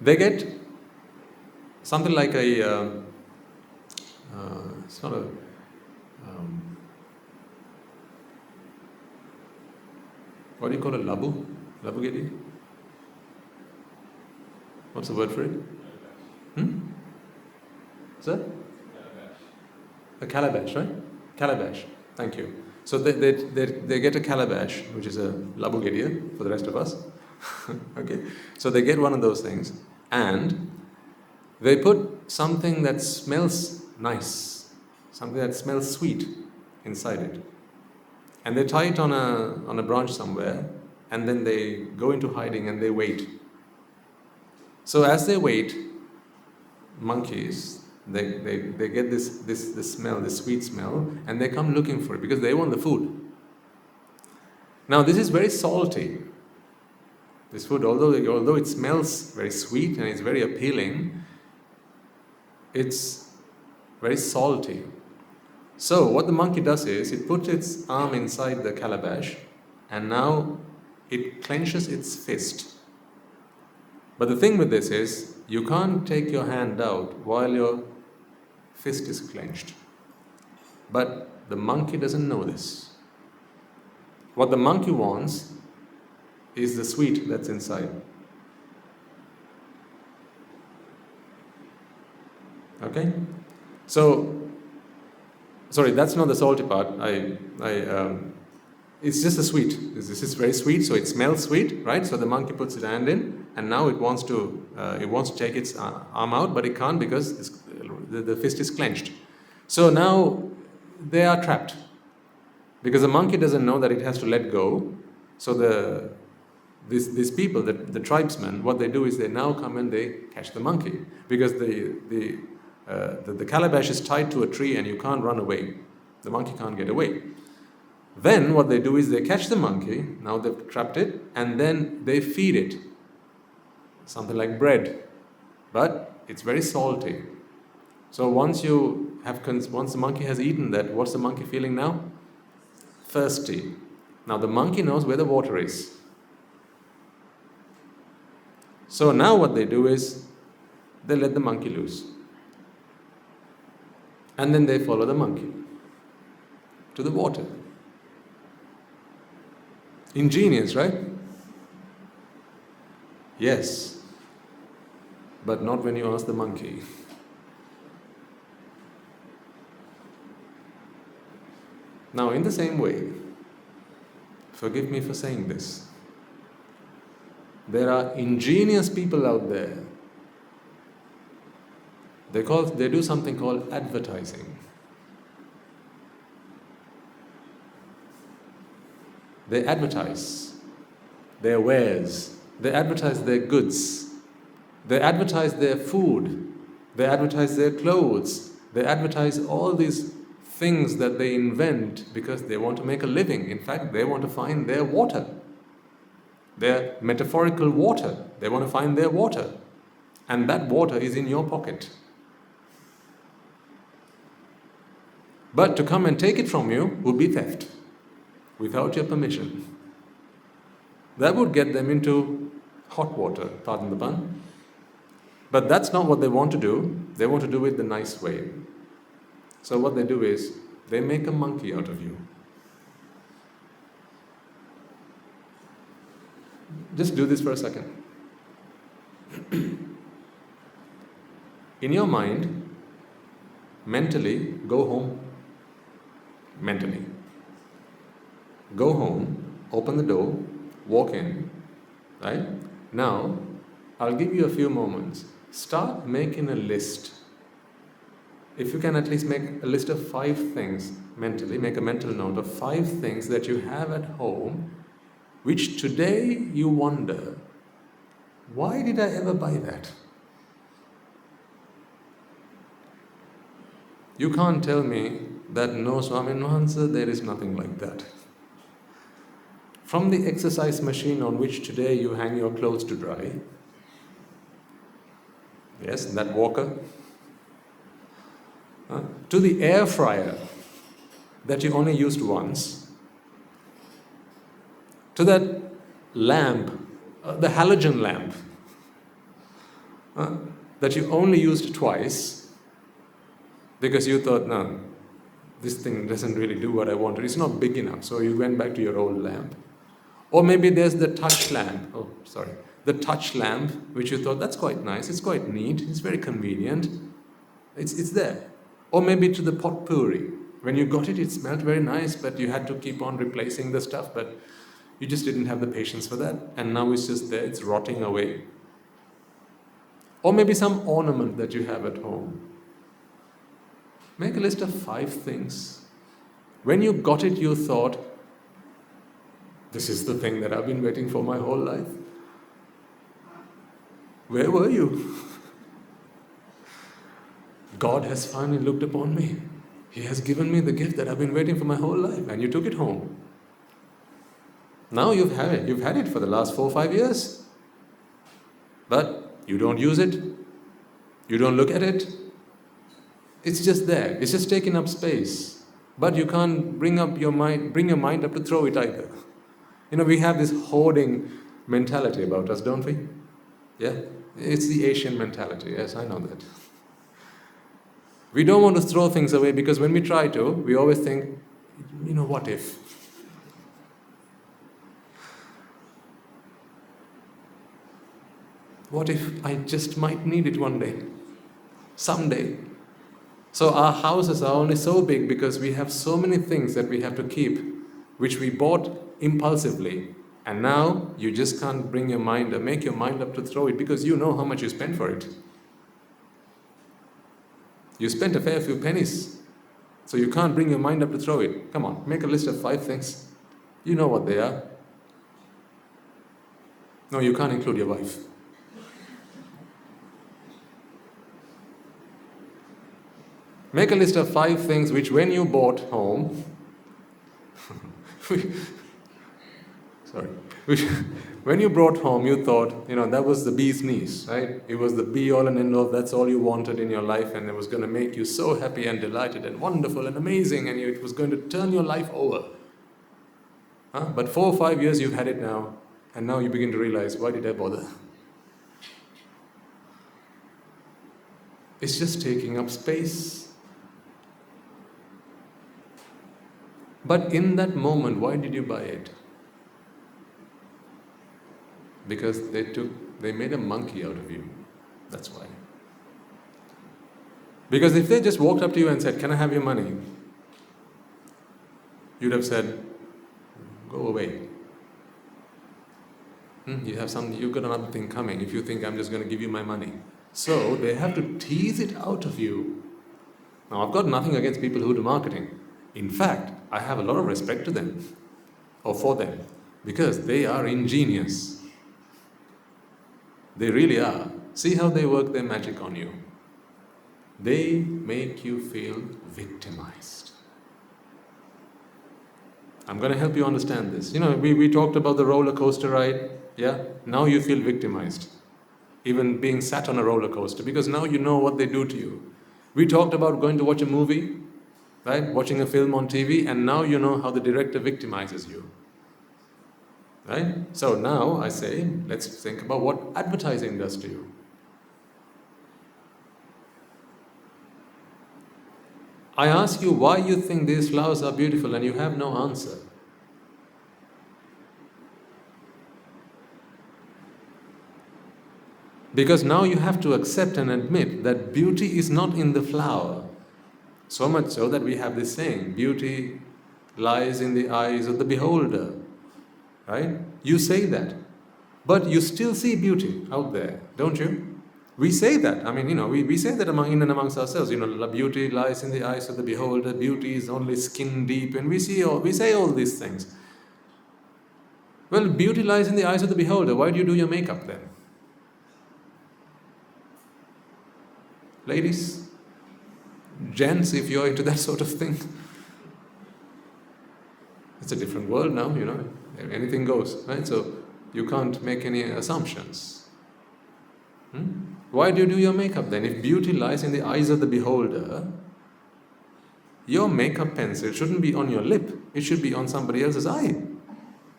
Speaker 1: They get something like it's not a, what do you call it, labu? Labugedi? What's the word for it? Sir? A calabash, right? Calabash. Thank you. So they get a calabash, which is a Labugiriya for the rest of us. Okay. So they get one of those things, and they put something that smells nice, something that smells sweet inside it, and they tie it on a branch somewhere, and then they go into hiding and they wait. So as they wait, monkeys, they get this smell, this sweet smell, and they come looking for it because they want the food. Now this is very salty. This food, although it smells very sweet and it's very appealing, it's very salty. So what the monkey does is, it puts its arm inside the calabash, and now it clenches its fist. But the thing with this is, you can't take your hand out while your fist is clenched. But the monkey doesn't know this. What the monkey wants is the sweet that's inside. Okay? So, sorry, that's not the salty part. It's just the sweet. This is very sweet, so it smells sweet, right? So the monkey puts its hand in, and now it wants to take its arm out, but it can't because the fist is clenched. So now they are trapped because the monkey doesn't know that it has to let go. So these people, the tribesmen, what they do is they now come and they catch the monkey because the calabash is tied to a tree and you can't run away. The monkey can't get away. Then what they do is they catch the monkey, now they've trapped it, and then they feed it something like bread, but it's very salty. So once the monkey has eaten that, what's the monkey feeling now? Thirsty. Now the monkey knows where the water is. So now what they do is they let the monkey loose. And then they follow the monkey to the water. Ingenious, right? Yes. But not when you ask the monkey. Now, in the same way, forgive me for saying this, there are ingenious people out there. They do something called advertising. They advertise their wares, they advertise their goods, they advertise their food, they advertise their clothes, they advertise all these things that they invent because they want to make a living. In fact, they want to find their water, their metaphorical water. They want to find their water, and that water is in your pocket. But to come and take it from you would be theft without your permission. That would get them into hot water, pardon the pun. But that's not what they want to do. They want to do it the nice way. So what they do is, they make a monkey out of you. Just do this for a second. In your mind, mentally, go home. Mentally. Go home, open the door, walk in, right? Now, I'll give you a few moments. Start making a list. If you can at least make a list of 5 things mentally, make a mental note of 5 things that you have at home, which today you wonder, why did I ever buy that? You can't tell me that no, Swamin Wahansa, there is nothing like that. From the exercise machine on which today you hang your clothes to dry, yes, that walker, to the air fryer that you only used once, to that lamp, the halogen lamp, that you only used twice because you thought, no, this thing doesn't really do what I wanted. It's not big enough. So you went back to your old lamp. Or maybe there's the touch lamp. The touch lamp, which you thought, that's quite nice. It's quite neat. It's very convenient. It's there. Or maybe to the potpourri. When you got it, it smelled very nice, but you had to keep on replacing the stuff, but you just didn't have the patience for that. And now it's just there. It's rotting away. Or maybe some ornament that you have at home. Make a list of 5 things. When you got it, you thought, this is the thing that I've been waiting for my whole life. Where were you? God has finally looked upon me. He has given me the gift that I've been waiting for my whole life, and you took it home. Now you've had it. You've had it for the last 4 or 5 years. But you don't use it. You don't look at it. It's just there. It's just taking up space. But you can't bring your mind up to throw it either. We have this hoarding mentality about us, don't we? Yeah? It's the Asian mentality. Yes, I know that. We don't want to throw things away because when we try to, we always think, what if? What if I just might need it one day? Someday. So our houses are only so big because we have so many things that we have to keep, which we bought impulsively. And now you just can't make your mind up to throw it because you know how much you spent for it. You spent a fair few pennies. So you can't bring your mind up to throw it. Come on, make a list of 5 things. You know what they are. No, you can't include your wife. Make a list of 5 things which when you bought home, when you brought home, you thought, that was the bee's knees, right? It was the be all and end all, that's all you wanted in your life, and it was going to make you so happy and delighted and wonderful and amazing, and it was going to turn your life over. But 4 or 5 years you've had it now, and now you begin to realize, why did I bother? It's just taking up space. But in that moment, why did you buy it? Because they made a monkey out of you. That's why. Because if they just walked up to you and said, can I have your money? You'd have said, go away. You've got another thing coming if you think I'm just going to give you my money. So they have to tease it out of you. Now I've got nothing against people who do marketing. In fact, I have a lot of respect to them, or for them, because they are ingenious. They really are. See how they work their magic on you. They make you feel victimized. I'm going to help you understand this. We talked about the roller coaster ride. Yeah? Now you feel victimized. Even being sat on a roller coaster, because now you know what they do to you. We talked about going to watch a movie, right? Watching a film on TV, and now you know how the director victimizes you. Right? So now I say, let's think about what advertising does to you. I ask you why you think these flowers are beautiful and you have no answer. Because now you have to accept and admit that beauty is not in the flower. So much so that we have this saying, beauty lies in the eyes of the beholder. Right? You say that. But you still see beauty out there, don't you? We say that. We say that in and amongst ourselves. Beauty lies in the eyes of the beholder. Beauty is only skin deep. And we say all these things. Well, beauty lies in the eyes of the beholder. Why do you do your makeup then? Ladies, gents, if you're into that sort of thing. It's a different world now, anything goes, right? So you can't make any assumptions. Why do you do your makeup then? If beauty lies in the eyes of the beholder, your makeup pencil shouldn't be on your lip. It should be on somebody else's eye.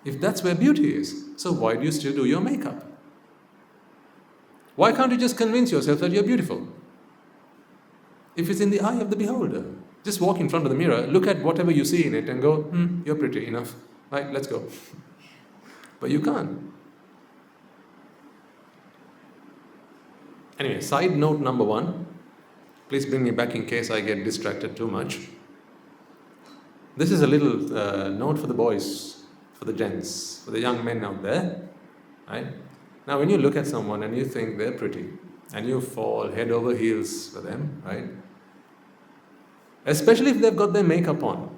Speaker 1: If that's where beauty is. So why do you still do your makeup? Why can't you just convince yourself that you're beautiful? If it's in the eye of the beholder, just walk in front of the mirror, look at whatever you see in it and go, you're pretty enough. Right, let's go. But you can't. Anyway, side note number 1. Please bring me back in case I get distracted too much. This is a little note for the boys, for the gents, for the young men out there. Right? Now, when you look at someone and you think they're pretty, and you fall head over heels for them, right? Especially if they've got their makeup on.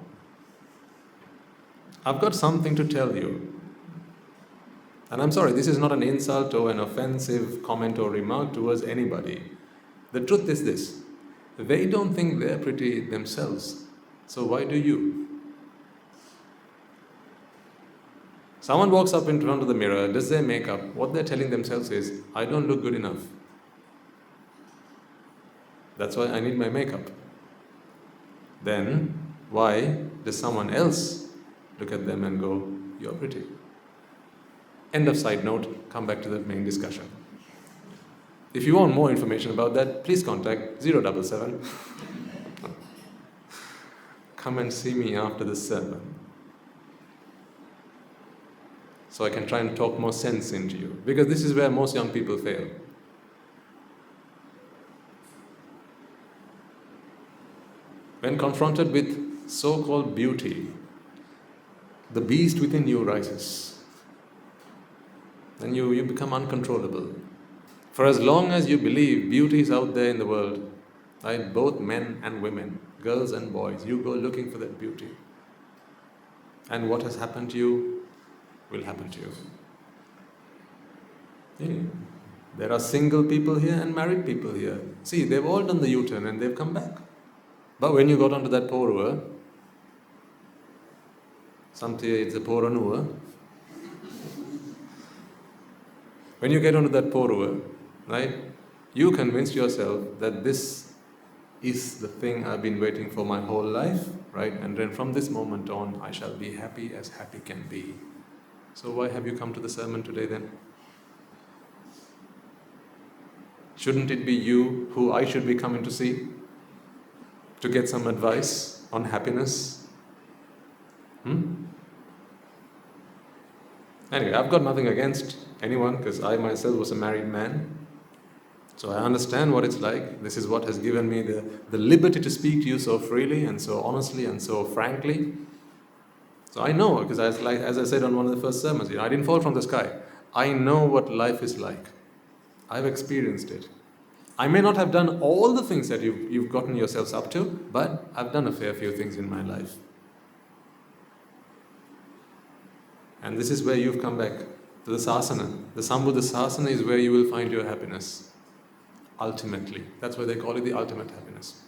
Speaker 1: I've got something to tell you. And I'm sorry, this is not an insult or an offensive comment or remark towards anybody. The truth is this: they don't think they're pretty themselves. So why do you? Someone walks up in front of the mirror, does their makeup, what they're telling themselves is, I don't look good enough. That's why I need my makeup. Then, why does someone else look at them and go, you're pretty? End of side note, come back to the main discussion. If you want more information about that, please contact 077. Come and see me after the sermon, so I can try and talk more sense into you. Because this is where most young people fail. When confronted with so-called beauty, the beast within you rises. Then you become uncontrollable. For as long as you believe beauty is out there in the world, right, both men and women, girls and boys, you go looking for that beauty. And what has happened to you will happen to you. Yeah. There are single people here and married people here. See, they've all done the U-turn and they've come back. But when you got onto that porua, something it's a poranua. When you get onto that porua, right, you convinced yourself that this is the thing I've been waiting for my whole life, right? And then from this moment on, I shall be happy as happy can be. So why have you come to the sermon today then? Shouldn't it be you who I should be coming to see? To get some advice on happiness? Anyway, I've got nothing against anyone because I myself was a married man. So I understand what it's like. This is what has given me the liberty to speak to you so freely and so honestly and so frankly. So I know, because as I said on one of the first sermons, I didn't fall from the sky. I know what life is like. I've experienced it. I may not have done all the things that you've gotten yourselves up to, but I've done a fair few things in my life. And this is where you've come back to the sasana. The Sambuddha sasana is where you will find your happiness. Ultimately. That's why they call it the ultimate happiness.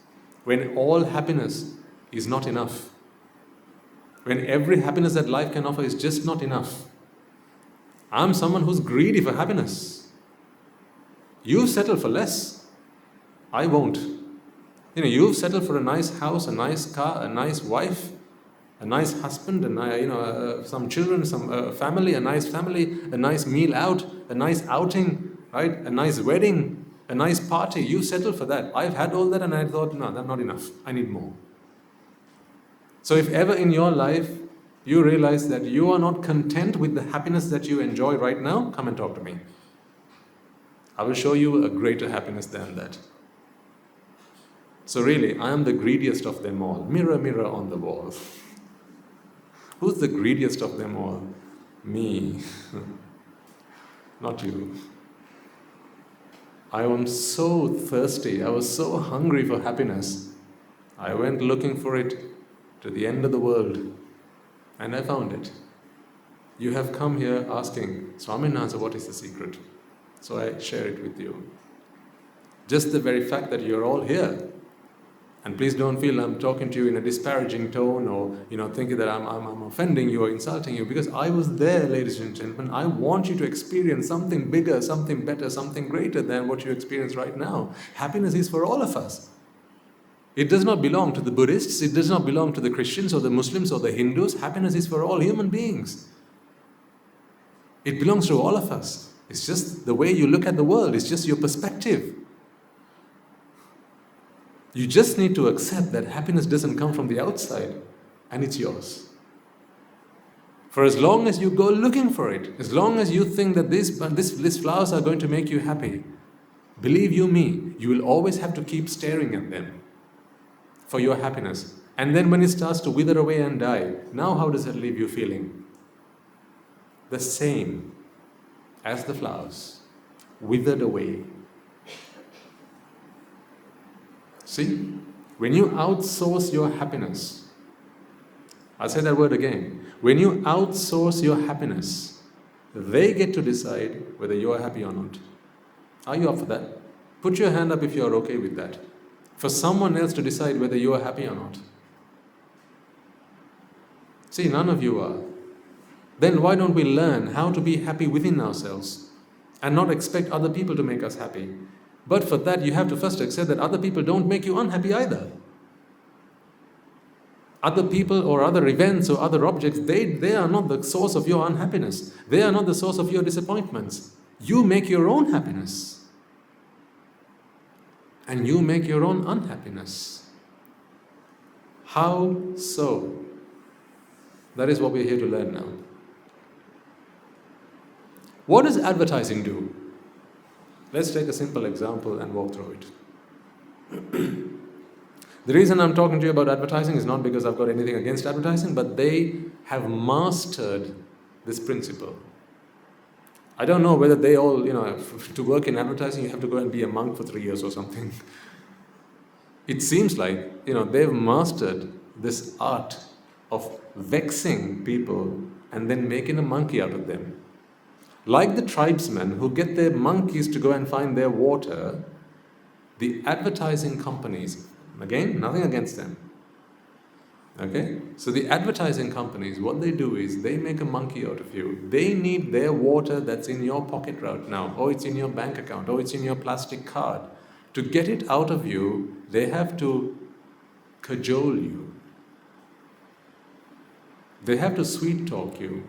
Speaker 1: When all happiness is not enough. When every happiness that life can offer is just not enough. I'm someone who's greedy for happiness. You settle for less. I won't. You've settled for a nice house, a nice car, a nice wife, a nice husband, some children, some family, a nice meal out, a nice outing, right? A nice wedding, a nice party. You settled for that. I've had all that and I thought, no, that's not enough. I need more. So if ever in your life you realize that you are not content with the happiness that you enjoy right now, come and talk to me. I will show you a greater happiness than that. So really, I am the greediest of them all. Mirror, mirror on the wall. Who's the greediest of them all? Me. Not you. I am so thirsty. I was so hungry for happiness. I went looking for it to the end of the world. And I found it. You have come here asking, Swaminatha, what is the secret? So I share it with you. Just the very fact that you're all here. And please don't feel I'm talking to you in a disparaging tone or thinking that I'm offending you or insulting you, because I was there, ladies and gentlemen. I want you to experience something bigger, something better, something greater than what you experience right now. Happiness is for all of us. It does not belong to the Buddhists, it does not belong to the Christians or the Muslims or the Hindus. Happiness is for all human beings. It belongs to all of us. It's just the way you look at the world. It's just your perspective. You just need to accept that happiness doesn't come from the outside, and it's yours. For as long as you go looking for it, as long as you think that these flowers are going to make you happy, believe you me, you will always have to keep staring at them for your happiness. And then when it starts to wither away and die, now how does it leave you feeling? The same as the flowers, withered away. See, when you outsource your happiness, I'll say that word again. When you outsource your happiness, they get to decide whether you're happy or not. Are you up for that? Put your hand up if you're okay with that. For someone else to decide whether you are happy or not. See, none of you are. Then why don't we learn how to be happy within ourselves and not expect other people to make us happy? But for that, you have to first accept that other people don't make you unhappy either. Other people or other events or other objects, they are not the source of your unhappiness. They are not the source of your disappointments. You make your own happiness. And you make your own unhappiness. How so? That is what we're here to learn now. What does advertising do? Let's take a simple example and walk through it. The reason I'm talking to you about advertising is not because I've got anything against advertising, but they have mastered this principle. I don't know whether they all, to work in advertising, you have to go and be a monk for 3 years or something. It seems like, they've mastered this art of vexing people and then making a monkey out of them. Like the tribesmen who get their monkeys to go and find their water, the advertising companies, again, nothing against them. Okay? So the advertising companies, what they do is they make a monkey out of you. They need their water that's in your pocket right now, or it's in your bank account, or it's in your plastic card. To get it out of you, they have to cajole you. They have to sweet talk you.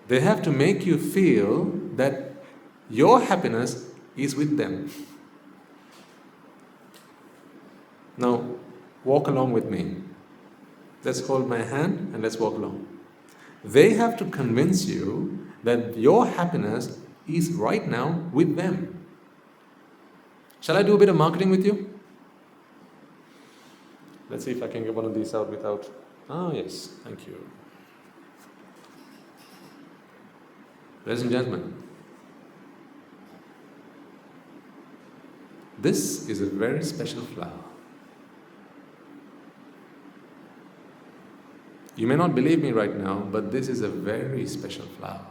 Speaker 1: They have to make you feel that your happiness is with them. Now, walk along with me. Let's hold my hand and let's walk along. They have to convince you that your happiness is right now with them. Shall I do a bit of marketing with you? Let's see if I can get one of these out without... yes, thank you. Ladies and gentlemen, this is a very special flower. You may not believe me right now, but this is a very special flower.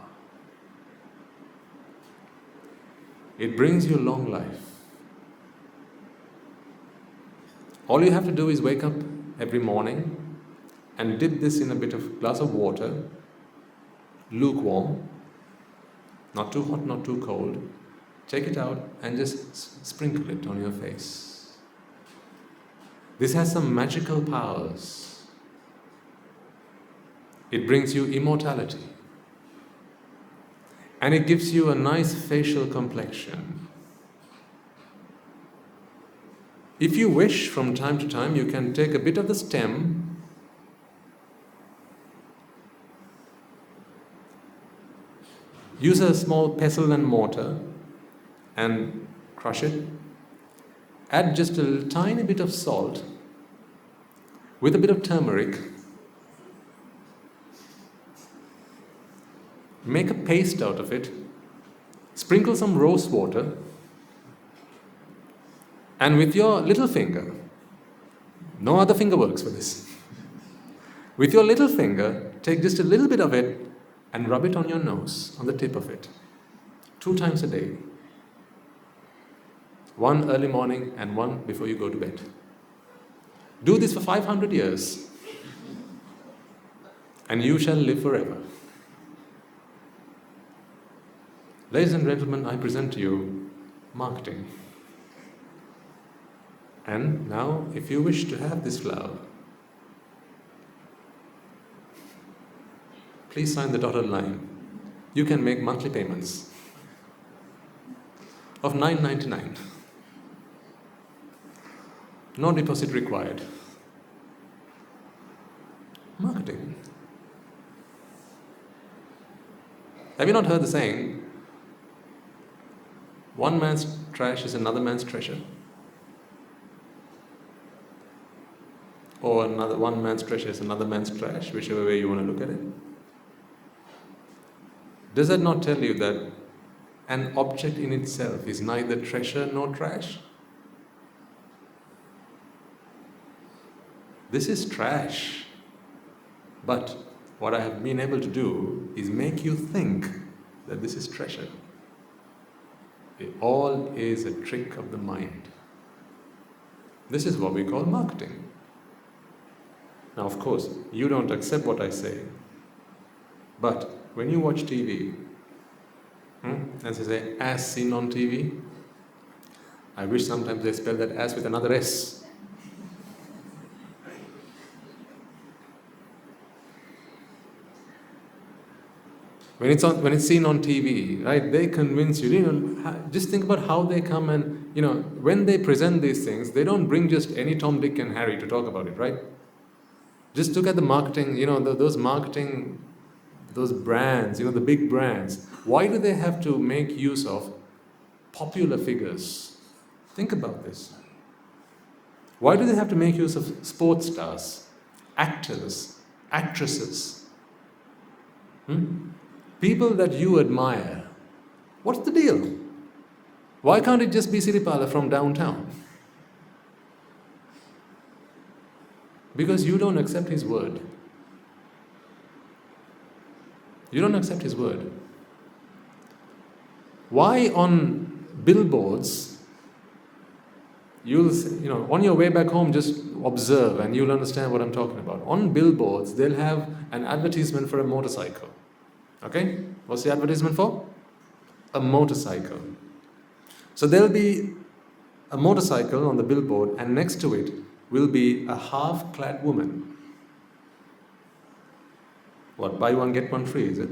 Speaker 1: It brings you long life. All you have to do is wake up every morning and dip this in a bit of glass of water, lukewarm, not too hot, not too cold. Take it out and just sprinkle it on your face. This has some magical powers. It brings you immortality. And it gives you a nice facial complexion. If you wish, from time to time, you can take a bit of the stem, use a small pestle and mortar and crush it. Add just a tiny bit of salt with a bit of turmeric. Make a paste out of it. Sprinkle some rose water. And with your little finger, no other finger works for this. With your little finger, take just a little bit of it and rub it on your nose, on the tip of it, 2 times a day. One early morning and one before you go to bed. Do this for 500 years and you shall live forever. Ladies and gentlemen, I present to you marketing. And now, if you wish to have this flower, please sign the dotted line. You can make monthly payments of $9.99. No deposit required. Marketing. Have you not heard the saying, one man's trash is another man's treasure? Or one man's treasure is another man's trash, whichever way you want to look at it. Does that not tell you that an object in itself is neither treasure nor trash? This is trash. But what I have been able to do is make you think that this is treasure. It all is a trick of the mind. This is what we call marketing. Now, of course, you don't accept what I say, but when you watch TV, as they say, as seen on TV, I wish sometimes they spell that as with another S. When it's seen on TV, right, they convince you, just think about how they come and, when they present these things, they don't bring just any Tom, Dick and Harry to talk about it, right? Just look at the marketing, those marketing, those brands, the big brands. Why do they have to make use of popular figures? Think about this. Why do they have to make use of sports stars, actors, actresses? People that you admire. What's the deal? Why can't it just be Siripala from downtown? Because you don't accept his word. You don't accept his word. Why on billboards, on your way back home, just observe and you'll understand what I'm talking about. On billboards, they'll have an advertisement for a motorcycle. Okay? What's the advertisement for? A motorcycle. So there'll be a motorcycle on the billboard and next to it will be a half-clad woman. What, buy one, get one free, is it?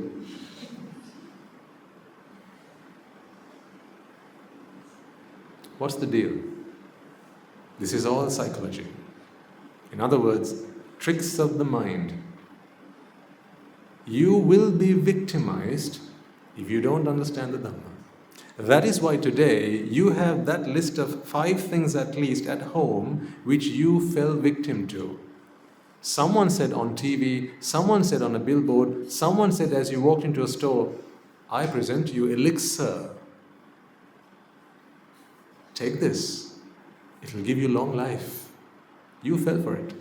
Speaker 1: What's the deal? This is all psychology. In other words, tricks of the mind. You will be victimized if you don't understand the Dhamma. That is why today you have that list of 5 things at least at home which you fell victim to. Someone said on TV, someone said on a billboard, someone said as you walked into a store, I present to you elixir. Take this. It will give you long life. You fell for it.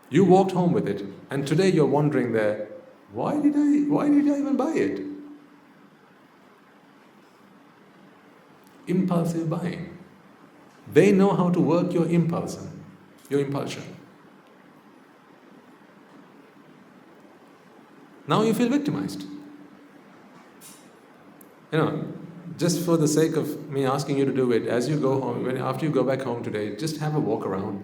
Speaker 1: You walked home with it, and today you're wondering there, why did I even buy it? Impulsive buying. They know how to work your impulsion. Now you feel victimized. Just for the sake of me asking you to do it, as you go home, after you go back home today, just have a walk around.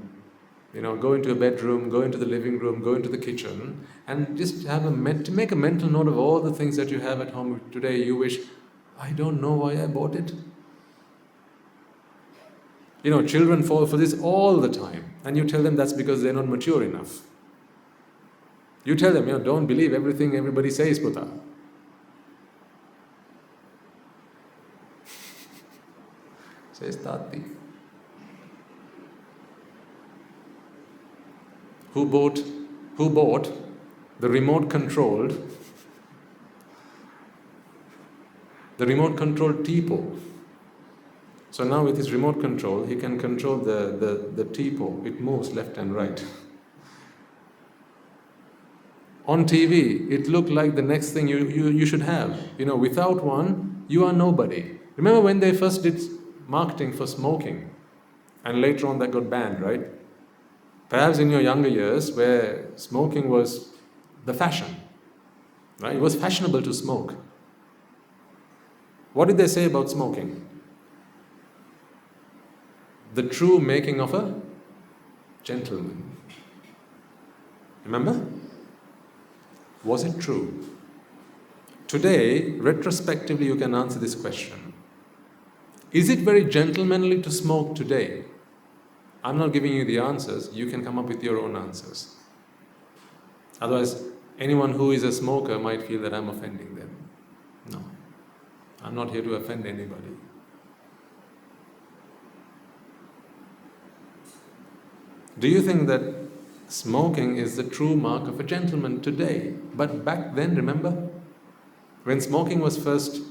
Speaker 1: Go into a bedroom, go into the living room, go into the kitchen, and just make a mental note of all the things that you have at home today. You wish, I don't know why I bought it. Children fall for this all the time, and you tell them that's because they're not mature enough. You tell them, don't believe everything everybody says, Puta. Says Tati. Who bought the remote controlled teapot. So now with his remote control, he can control the teapot. It moves left and right. On TV, it looked like the next thing you should have. Without one, you are nobody. Remember when they first did marketing for smoking, and later on that got banned, right? Perhaps in your younger years, where smoking was the fashion, right? It was fashionable to smoke. What did they say about smoking? The true making of a gentleman. Remember? Was it true? Today, retrospectively, you can answer this question. Is it very gentlemanly to smoke today? I'm not giving you the answers. You can come up with your own answers. Otherwise, anyone who is a smoker might feel that I'm offending them. No, I'm not here to offend anybody. Do you think that smoking is the true mark of a gentleman today? But back then, remember, when smoking was first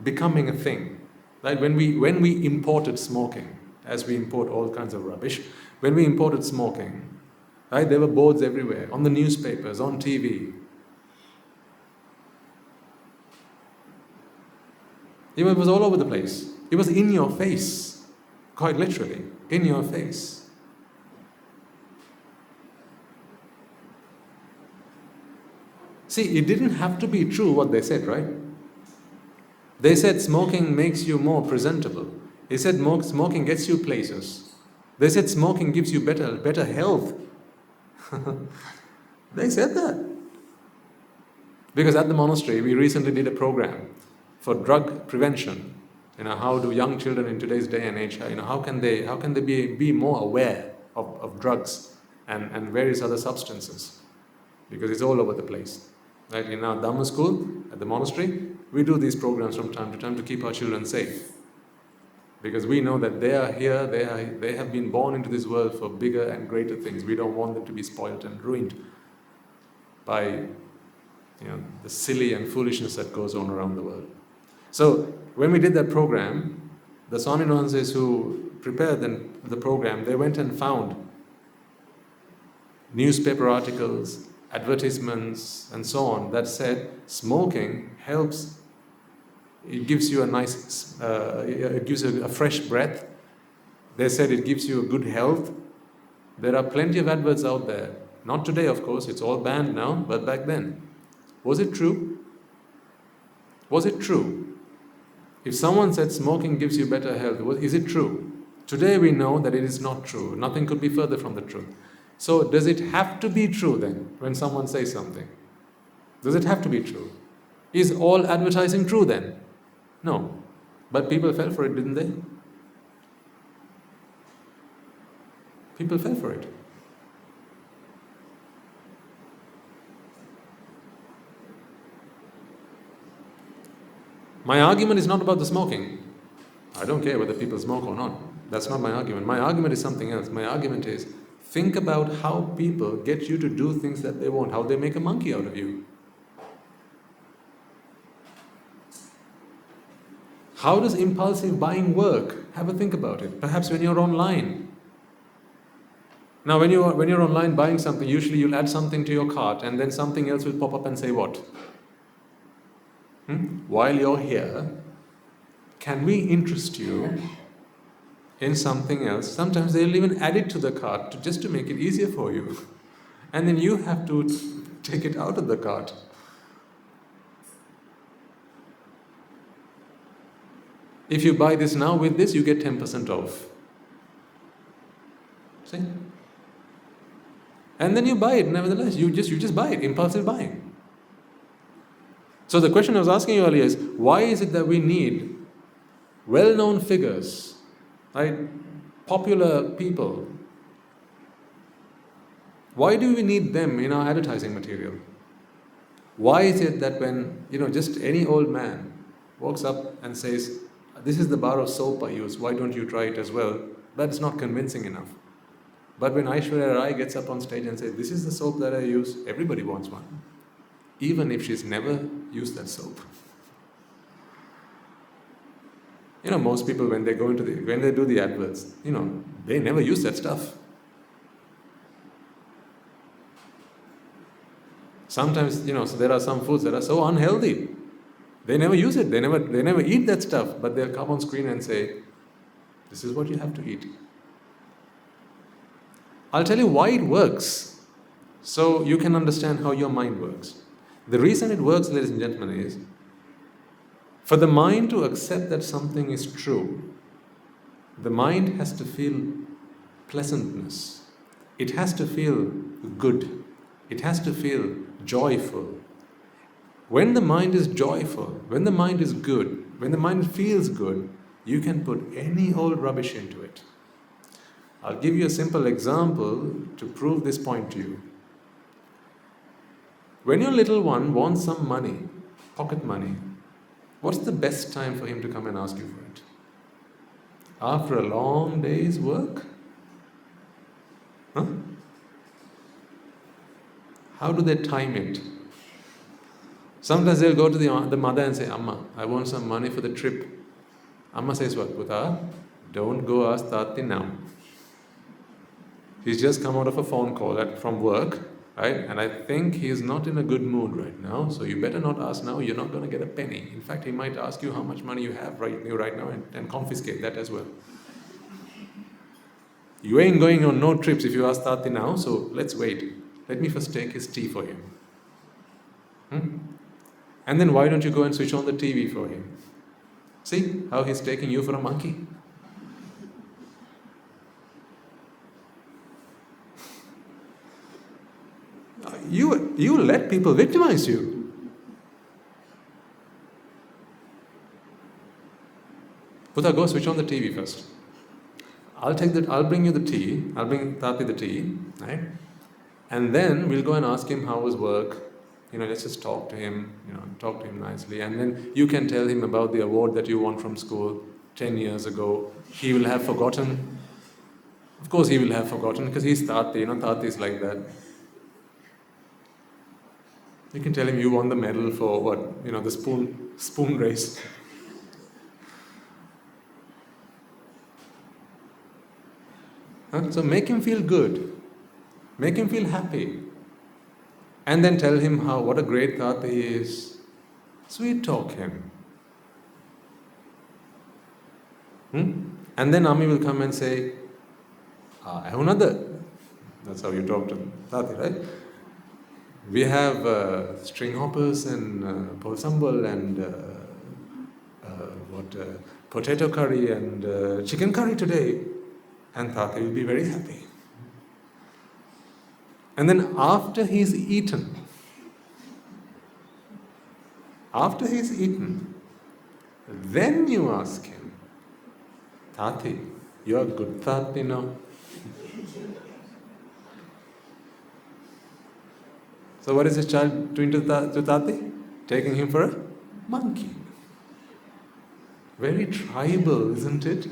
Speaker 1: becoming a thing, right? When we imported smoking, as we import all kinds of rubbish, when we imported smoking, right, there were boards everywhere, on the newspapers, on TV. It was all over the place. It was in your face, quite literally, in your face. See, it didn't have to be true what they said, right? They said smoking makes you more presentable. They said smoking gets you places. They said smoking gives you better health. They said that. Because at the monastery, we recently did a program for drug prevention. How do young children in today's day and age, how can they be more aware of drugs and various other substances? Because it's all over the place. Right? In our Dhamma school, at the monastery, we do these programs from time to time to keep our children safe. Because we know that they are here, they have been born into this world for bigger and greater things. We don't want them to be spoiled and ruined by the silly and foolishness that goes on around the world. So when we did that program, the Swami Nonses who prepared the program, they went and found newspaper articles, advertisements and so on that said smoking helps. It gives you it gives you a fresh breath. They said it gives you a good health. There are plenty of adverts out there. Not today, of course, it's all banned now, but back then. Was it true? Was it true? If someone said smoking gives you better health, is it true? Today we know that it is not true. Nothing could be further from the truth. So does it have to be true then, when someone says something? Does it have to be true? Is all advertising true then? No. But people fell for it, didn't they? People fell for it. My argument is not about the smoking. I don't care whether people smoke or not. That's not my argument. My argument is something else. My argument is, think about how people get you to do things that they want, how they make a monkey out of you. How does impulsive buying work? Have a think about it. Perhaps when you're online. Now when you're online buying something, usually you'll add something to your cart and then something else will pop up and say what? While you're here, can we interest you in something else? Sometimes they'll even add it to the cart just to make it easier for you. And then you have to take it out of the cart. If you buy this now with this, you get 10% off. See? And then you buy it nevertheless. You just buy it, impulsive buying. So the question I was asking you earlier is, why is it that we need well-known figures, right? Popular people? Why do we need them in our advertising material? Why is it that when, just any old man walks up and says, this is the bar of soap I use, why don't you try it as well? That's not convincing enough. But when Aishwarya Rai gets up on stage and says, this is the soap that I use, everybody wants one. Even if she's never used that soap. Most people when they do the adverts, they never use that stuff. Sometimes, so there are some foods that are so unhealthy. They never use it. They never eat that stuff, but they'll come on screen and say, this is what you have to eat. I'll tell you why it works, so you can understand how your mind works. The reason it works, ladies and gentlemen, is for the mind to accept that something is true, the mind has to feel pleasantness. It has to feel good. It has to feel joyful. When the mind is joyful, when the mind is good, when the mind feels good, you can put any old rubbish into it. I'll give you a simple example to prove this point to you. When your little one wants some money, pocket money, what's the best time for him to come and ask you for it? After a long day's work? Huh? How do they time it? Sometimes they'll go to the mother and say, Amma, I want some money for the trip. Amma says what? Puta, don't go ask Tati now. He's just come out of a phone call from work, right? And I think he's not in a good mood right now, so you better not ask now, you're not going to get a penny. In fact, he might ask you how much money you have right now and confiscate that as well. You ain't going on no trips if you ask Tati now, so let's wait. Let me first take his tea for him. And then why don't you go and switch on the TV for him? See how he's taking you for a monkey? You let people victimize you. Buddha, go switch on the TV first. I'll bring you the tea. I'll bring Tati the tea, right? And then we'll go and ask him how his work. Let's just talk to him. Talk to him nicely, and then you can tell him about the award that you won from school 10 years ago. He will have forgotten. Of course, he will have forgotten because he's Tati. Tati is like that. You can tell him you won the medal for what? The spoon race. So make him feel good. Make him feel happy. And then tell him what a great Tati he is. Sweet talk him. And then Ami will come and say, I have another. That's how you talk to Tati, right? We have string hoppers and polsambal and potato curry and chicken curry today. And Tati will be very happy. And then after he's eaten, then you ask him, Tati, you're a good Tati now. So what is this child doing to Tati? Taking him for a monkey. Very tribal, isn't it?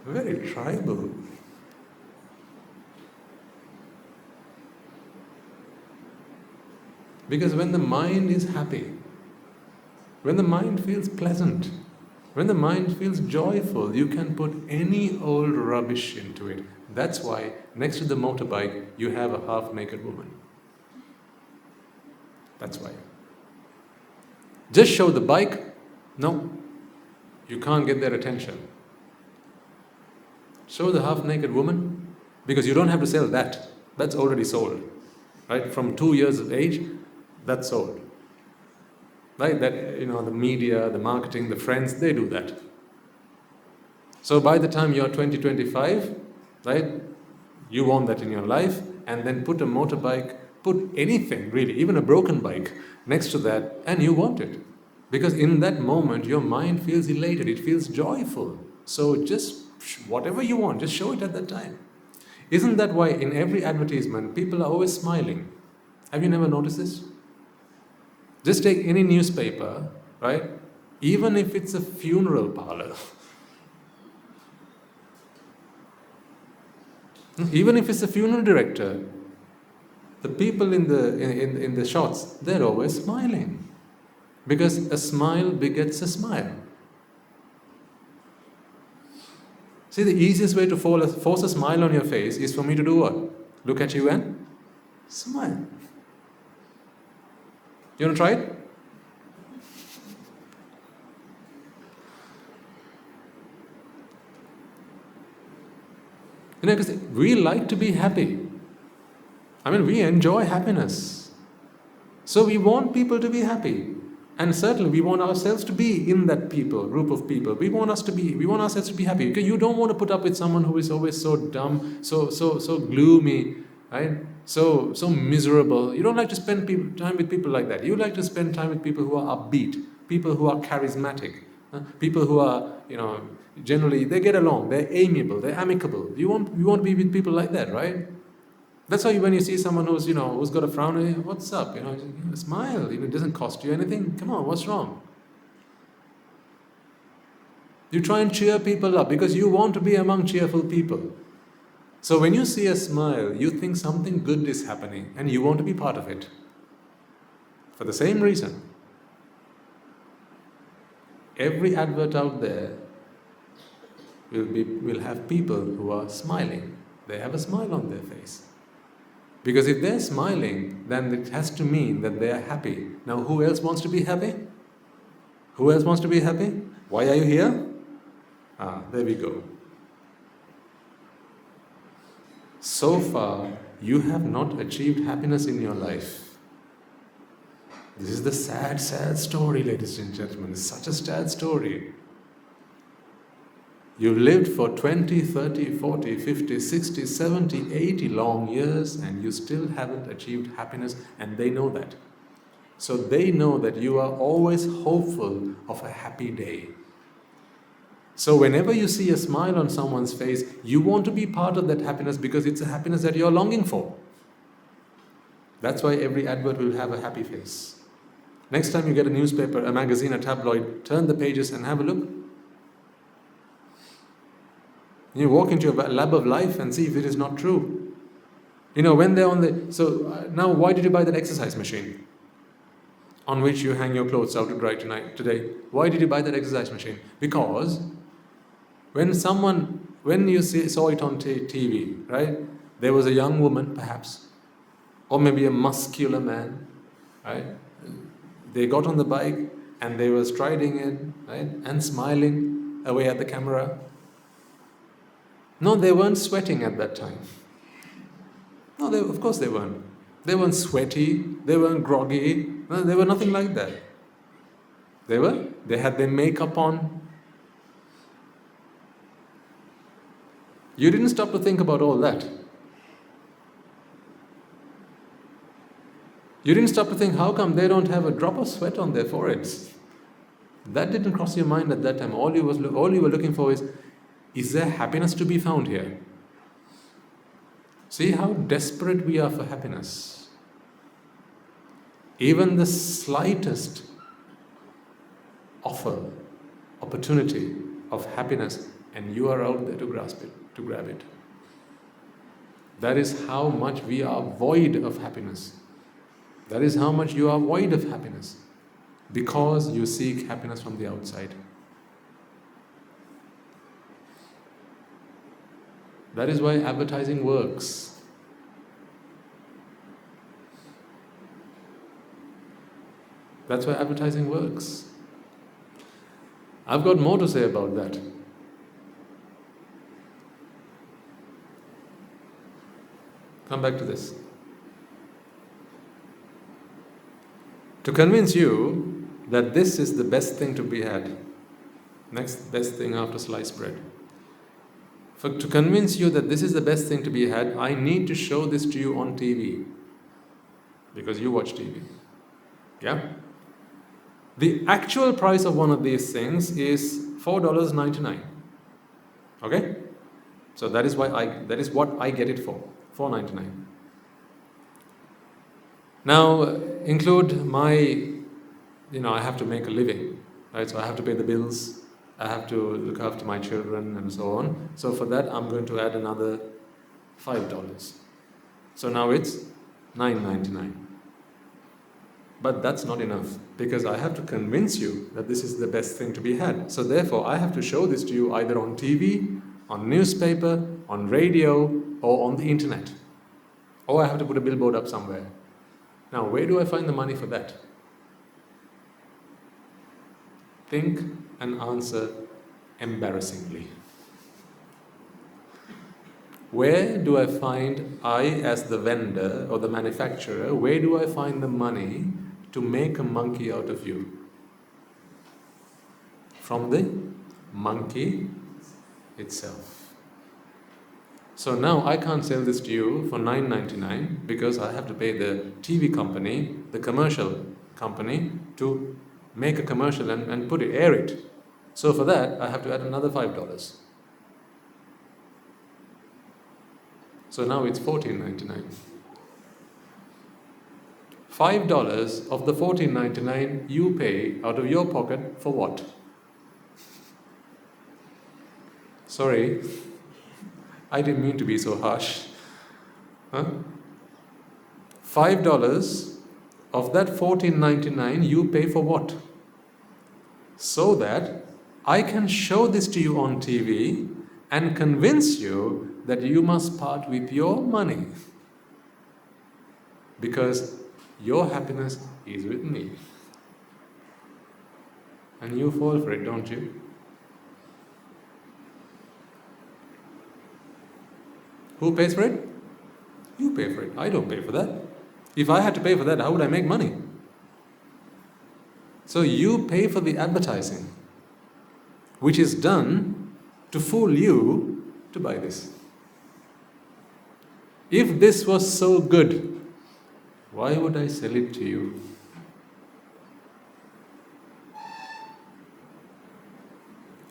Speaker 1: Very tribal. Because when the mind is happy, when the mind feels pleasant, when the mind feels joyful, you can put any old rubbish into it. That's why next to the motorbike, you have a half-naked woman. That's why. Just show the bike, no, you can't get their attention. Show the half-naked woman, because you don't have to sell that. That's already sold. Right? From 2 years of age, that's sold. Right? That, the media, the marketing, the friends, they do that. So by the time you're 20, 25, right, you want that in your life, and then put a motorbike, put anything really, even a broken bike, next to that, and you want it. Because in that moment, your mind feels elated, it feels joyful. So just whatever you want, just show it at that time. Isn't that why in every advertisement, people are always smiling? Have you never noticed this? Just take any newspaper, right? Even if it's a funeral parlor. Even if it's a funeral director, the people in the shots, they're always smiling. Because a smile begets a smile. See, the easiest way to force a smile on your face is for me to do what? Look at you and smile. You want to try it? Because we like to be happy. We enjoy happiness. So we want people to be happy. And certainly we want ourselves to be in that group of people. We want ourselves to be happy. Because you don't want to put up with someone who is always so dumb, so gloomy, right? So miserable. You don't like to spend time with people like that. You like to spend time with people who are upbeat, people who are charismatic, people who are, generally they get along, they're amiable, they're amicable. You want to be with people like that, right? That's why when you see someone who's got a frown, what's up? Smile. It doesn't cost you anything. Come on, what's wrong? You try and cheer people up because you want to be among cheerful people. So when you see a smile, you think something good is happening and you want to be part of it. For the same reason, every advert out there will have people who are smiling. They have a smile on their face. Because if they're smiling, then it has to mean that they are happy. Now, who else wants to be happy? Who else wants to be happy? Why are you here? There we go. So far, you have not achieved happiness in your life. This is the sad, sad story, ladies and gentlemen. It's such a sad story. You've lived for 20, 30, 40, 50, 60, 70, 80 long years and you still haven't achieved happiness, and they know that. So they know that you are always hopeful of a happy day. So whenever you see a smile on someone's face, you want to be part of that happiness because it's a happiness that you're longing for. That's why every advert will have a happy face. Next time you get a newspaper, a magazine, a tabloid, turn the pages and have a look. You walk into a lab of life and see if it is not true. When they're on now why did you buy that exercise machine on which you hang your clothes out to dry today? Why did you buy that exercise machine? Because when you saw it on TV, right? There was a young woman perhaps, or maybe a muscular man, right? They got on the bike and they were striding in, right? And smiling away at the camera. No, they weren't sweating at that time. No, of course they weren't. They weren't sweaty, they weren't groggy, no, they were nothing like that. They had their makeup on. You didn't stop to think about all that. You didn't stop to think, how come they don't have a drop of sweat on their foreheads? That didn't cross your mind at that time. All you were looking for is there happiness to be found here? See how desperate we are for happiness. Even the slightest opportunity of happiness, and you are out there to grasp it, to grab it. That is how much we are void of happiness. That is how much you are void of happiness. Because you seek happiness from the outside. That is why advertising works. That's why advertising works. I've got more to say about that. Come back to this. To convince you that this is the best thing to be had, next best thing after sliced bread. To convince you that this is the best thing to be had, I need to show this to you on TV. Because you watch TV. Yeah? The actual price of one of these things is $4.99. Okay? So that is what I get it for. $4.99. Now, include my, I have to make a living. Right? So I have to pay the bills. I have to look after my children and so on. So for that, I'm going to add another $5. So now it's $9.99. But that's not enough, because I have to convince you that this is the best thing to be had. So therefore, I have to show this to you either on TV, on newspaper, on radio, or on the internet. Or I have to put a billboard up somewhere. Now, where do I find the money for that? Think and answer embarrassingly. Where do I find, as the vendor or the manufacturer, where do I find the money to make a monkey out of you? from the monkey itself. So now I can't sell this to you for $9.99 because I have to pay the TV company, the commercial company, to make a commercial and air it. So for that, I have to add another $5. So now it's $14.99. $5 of the $14.99 you pay out of your pocket for what? Sorry, I didn't mean to be so harsh. $5 of that $14.99 you pay for what? So that I can show this to you on TV and convince you that you must part with your money. Because your happiness is with me. And you fall for it, don't you? Who pays for it? You pay for it. I don't pay for that. If I had to pay for that, how would I make money? So you pay for the advertising, which is done to fool you to buy this. If this was so good, why would I sell it to you?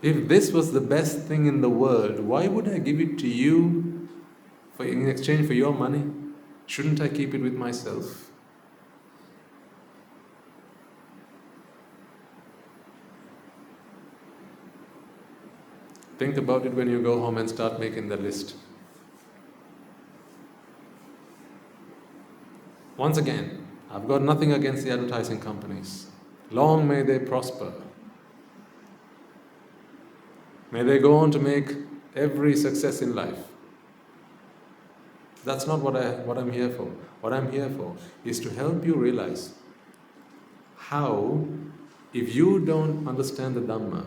Speaker 1: If this was the best thing in the world, why would I give it to you in exchange for your money? Shouldn't I keep it with myself? Think about it when you go home and start making the list. Once again, I've got nothing against the advertising companies. Long may they prosper. May they go on to make every success in life. That's not what I'm here for. What I'm here for is to help you realize how, if you don't understand the Dhamma,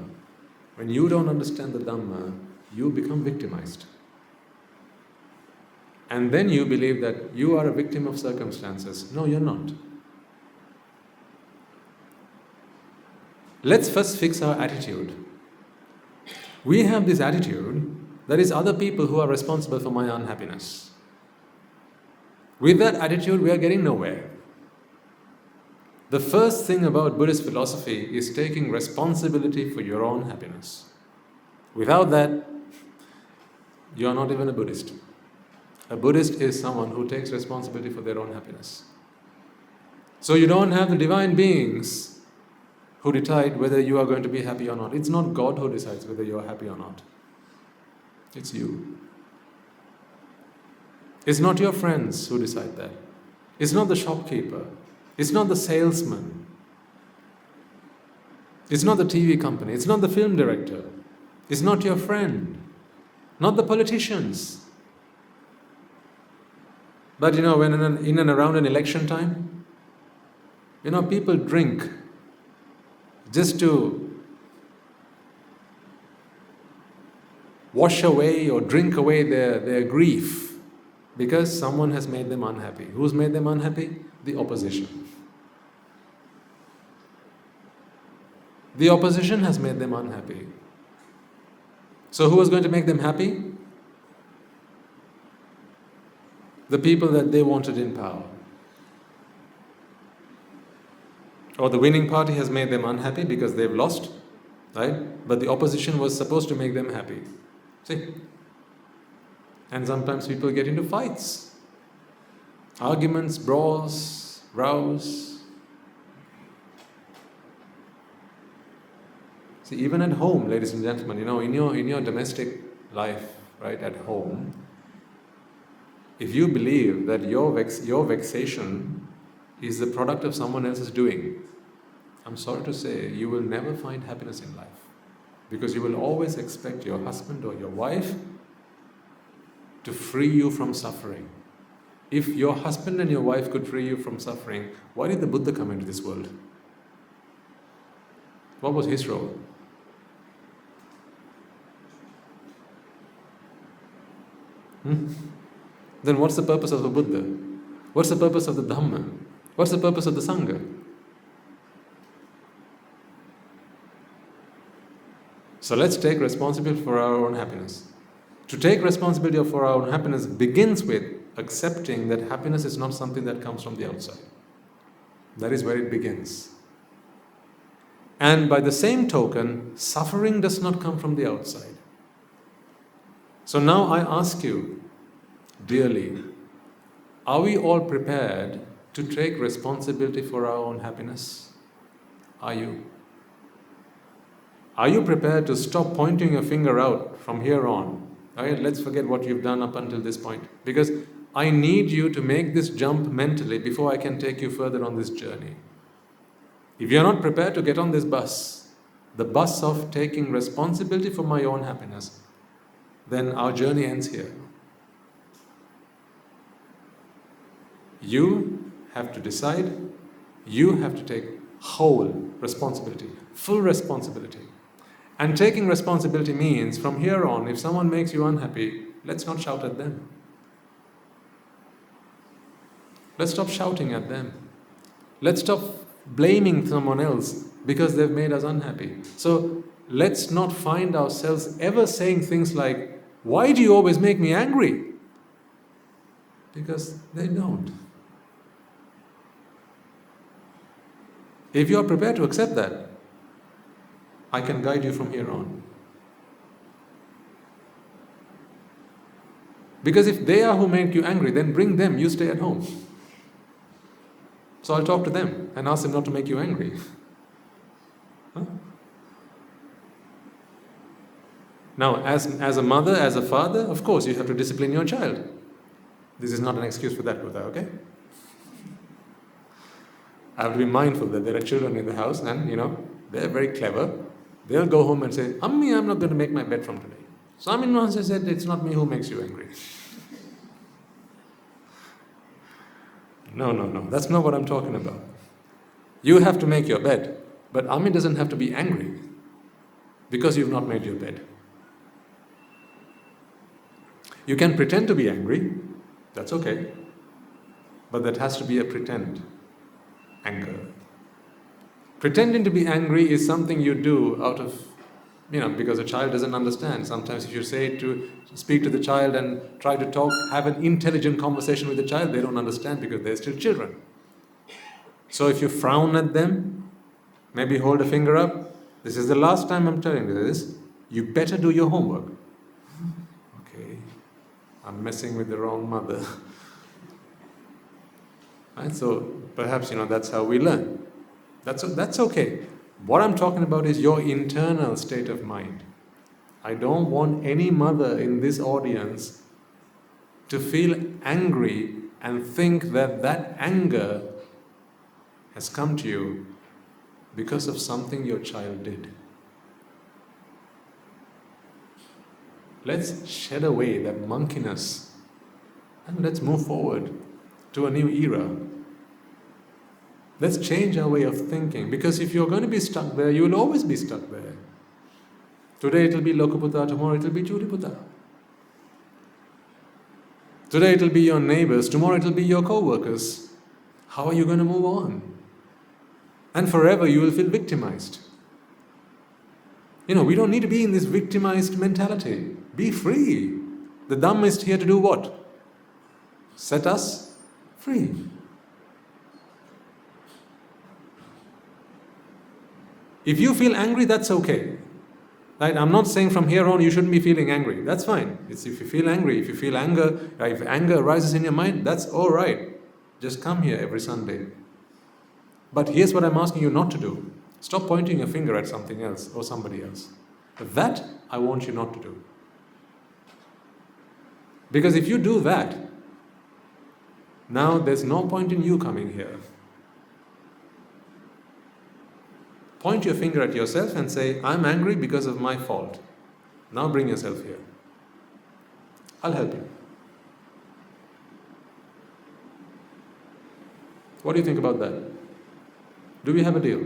Speaker 1: when you don't understand the Dhamma, you become victimized. And then you believe that you are a victim of circumstances. No, you're not. Let's first fix our attitude. We have this attitude that is other people who are responsible for my unhappiness. With that attitude, we are getting nowhere. The first thing about Buddhist philosophy is taking responsibility for your own happiness. Without that, you are not even a Buddhist. A Buddhist is someone who takes responsibility for their own happiness. So you don't have the divine beings who decide whether you are going to be happy or not. It's not God who decides whether you are happy or not. It's you. It's not your friends who decide that. It's not the shopkeeper. It's not the salesman. It's not the TV company. It's not the film director. It's not your friend. Not the politicians. But when in and around an election time, people drink just to wash away or drink away their grief. Because someone has made them unhappy. Who's made them unhappy? The opposition. The opposition has made them unhappy. So who was going to make them happy? The people that they wanted in power. Or the winning party has made them unhappy because they've lost, right? But the opposition was supposed to make them happy. See? And sometimes people get into fights, arguments, brawls, rows. See, even at home, ladies and gentlemen, in your domestic life, right, at home, if you believe that your vexation is the product of someone else's doing, I'm sorry to say, you will never find happiness in life. Because you will always expect your husband or your wife to free you from suffering. If your husband and your wife could free you from suffering, why did the Buddha come into this world? What was his role? Then what's the purpose of the Buddha? What's the purpose of the Dhamma? What's the purpose of the Sangha? So let's take responsibility for our own happiness. To take responsibility for our own happiness begins with accepting that happiness is not something that comes from the outside. That is where it begins. And by the same token, suffering does not come from the outside. So now I ask you, dearly, are we all prepared to take responsibility for our own happiness? Are you? Are you prepared to stop pointing your finger out from here on? Alright, let's forget what you've done up until this point. Because I need you to make this jump mentally before I can take you further on this journey. If you're not prepared to get on this bus, the bus of taking responsibility for my own happiness, then our journey ends here. You have to decide, you have to take whole responsibility, full responsibility. And taking responsibility means, from here on, if someone makes you unhappy, let's not shout at them. Let's stop shouting at them. Let's stop blaming someone else because they've made us unhappy. So let's not find ourselves ever saying things like, why do you always make me angry? Because they don't. If you are prepared to accept that, I can guide you from here on. Because if they are who make you angry, then bring them, you stay at home. So I'll talk to them and ask them not to make you angry. Huh? Now, as a mother, as a father, of course, you have to discipline your child. This is not an excuse for that, Buddha, okay? I have to be mindful that there are children in the house and, they're very clever. They'll go home and say, Ammi, I'm not going to make my bed from today. Swami Maharaj said, it's not me who makes you angry. No, that's not what I'm talking about. You have to make your bed, but Ammi doesn't have to be angry because you've not made your bed. You can pretend to be angry, that's okay, but that has to be a pretend anger. Pretending to be angry is something you do out of, because a child doesn't understand. Sometimes if you speak to the child and try to talk, have an intelligent conversation with the child, they don't understand because they're still children. So if you frown at them, maybe hold a finger up, this is the last time I'm telling you this, you better do your homework. Okay, I'm messing with the wrong mother. Right? So perhaps, that's how we learn. That's okay. What I'm talking about is your internal state of mind. I don't want any mother in this audience to feel angry and think that anger has come to you because of something your child did. Let's shed away that monkeyness and let's move forward to a new era. Let's change our way of thinking, because if you're going to be stuck there, you will always be stuck there. Today it will be Lokaputta, tomorrow it will be Churiputta. Today it will be your neighbors, tomorrow it will be your co-workers. How are you going to move on? And forever you will feel victimized. We don't need to be in this victimized mentality. Be free. The Dhamma is here to do what? Set us free. If you feel angry, that's okay. Right? I'm not saying from here on you shouldn't be feeling angry. That's fine. It's if you feel angry, if you feel anger, if anger arises in your mind, that's all right. Just come here every Sunday. But here's what I'm asking you not to do. Stop pointing your finger at something else or somebody else. That I want you not to do. Because if you do that, now there's no point in you coming here. Point your finger at yourself and say, I'm angry because of my fault. Now bring yourself here. I'll help you. What do you think about that? Do we have a deal?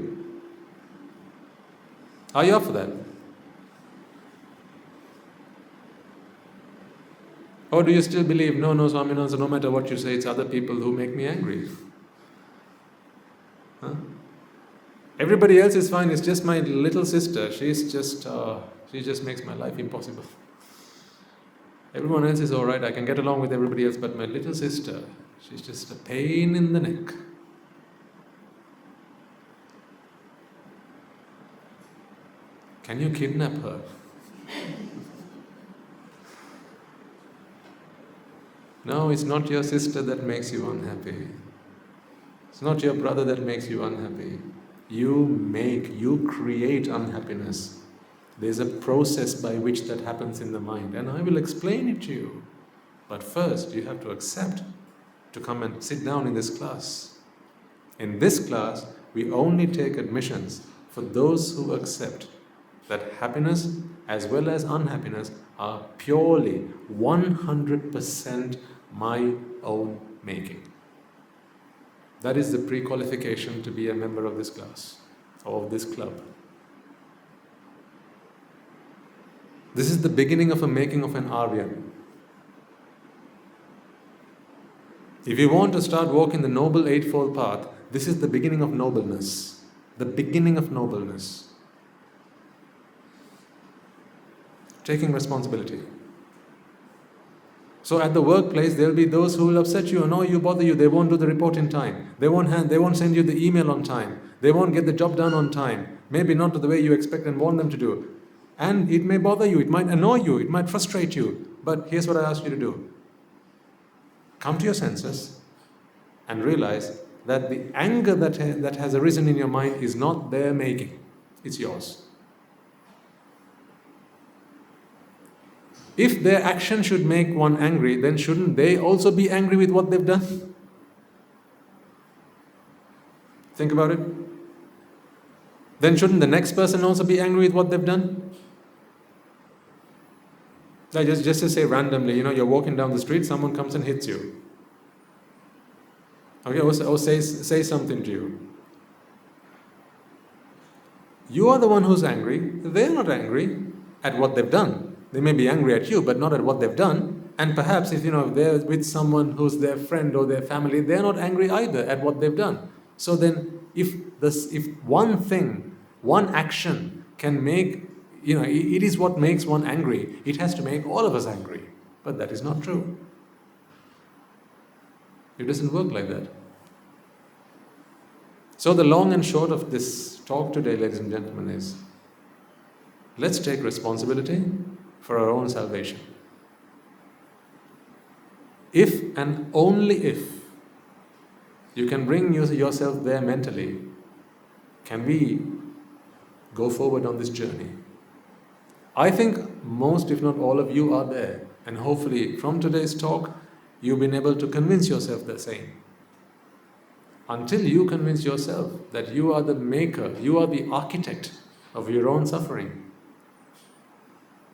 Speaker 1: Are you up for that? Or do you still believe, no, Swaminathan, no matter what you say, it's other people who make me angry? Huh? Everybody else is fine, it's just my little sister. She's She just makes my life impossible. Everyone else is alright, I can get along with everybody else, but my little sister, she's just a pain in the neck. Can you kidnap her? No, it's not your sister that makes you unhappy. It's not your brother that makes you unhappy. You create unhappiness. There's a process by which that happens in the mind, and I will explain it to you. But first, you have to accept to come and sit down in this class. In this class, we only take admissions for those who accept that happiness as well as unhappiness are purely 100% my own making. That is the pre-qualification to be a member of this class, or of this club. This is the beginning of a making of an Aryan. If you want to start walking the Noble Eightfold Path, this is the beginning of nobleness. The beginning of nobleness. Taking responsibility. So at the workplace, there will be those who will upset you, annoy you, bother you. They won't do the report in time. They won't send you the email on time. They won't get the job done on time. Maybe not to the way you expect and want them to do. And it may bother you, it might annoy you, it might frustrate you. But here's what I ask you to do. Come to your senses and realize that the anger that has arisen in your mind is not their making. It's yours. If their action should make one angry, then shouldn't they also be angry with what they've done? Think about it. Then shouldn't the next person also be angry with what they've done? Like just to say randomly, you're walking down the street, someone comes and hits you. Okay, or say something to you. You are the one who's angry. They're not angry at what they've done. They may be angry at you, but not at what they've done. And perhaps if they're with someone who's their friend or their family, they're not angry either at what they've done. So then, if one thing, one action can make, it is what makes one angry, it has to make all of us angry. But that is not true. It doesn't work like that. So the long and short of this talk today, ladies and gentlemen, is let's take responsibility for our own salvation. If and only if you can bring yourself there mentally, can we go forward on this journey? I think most, if not all of you are there, and hopefully from today's talk, you've been able to convince yourself the same. Until you convince yourself that you are the maker, you are the architect of your own suffering,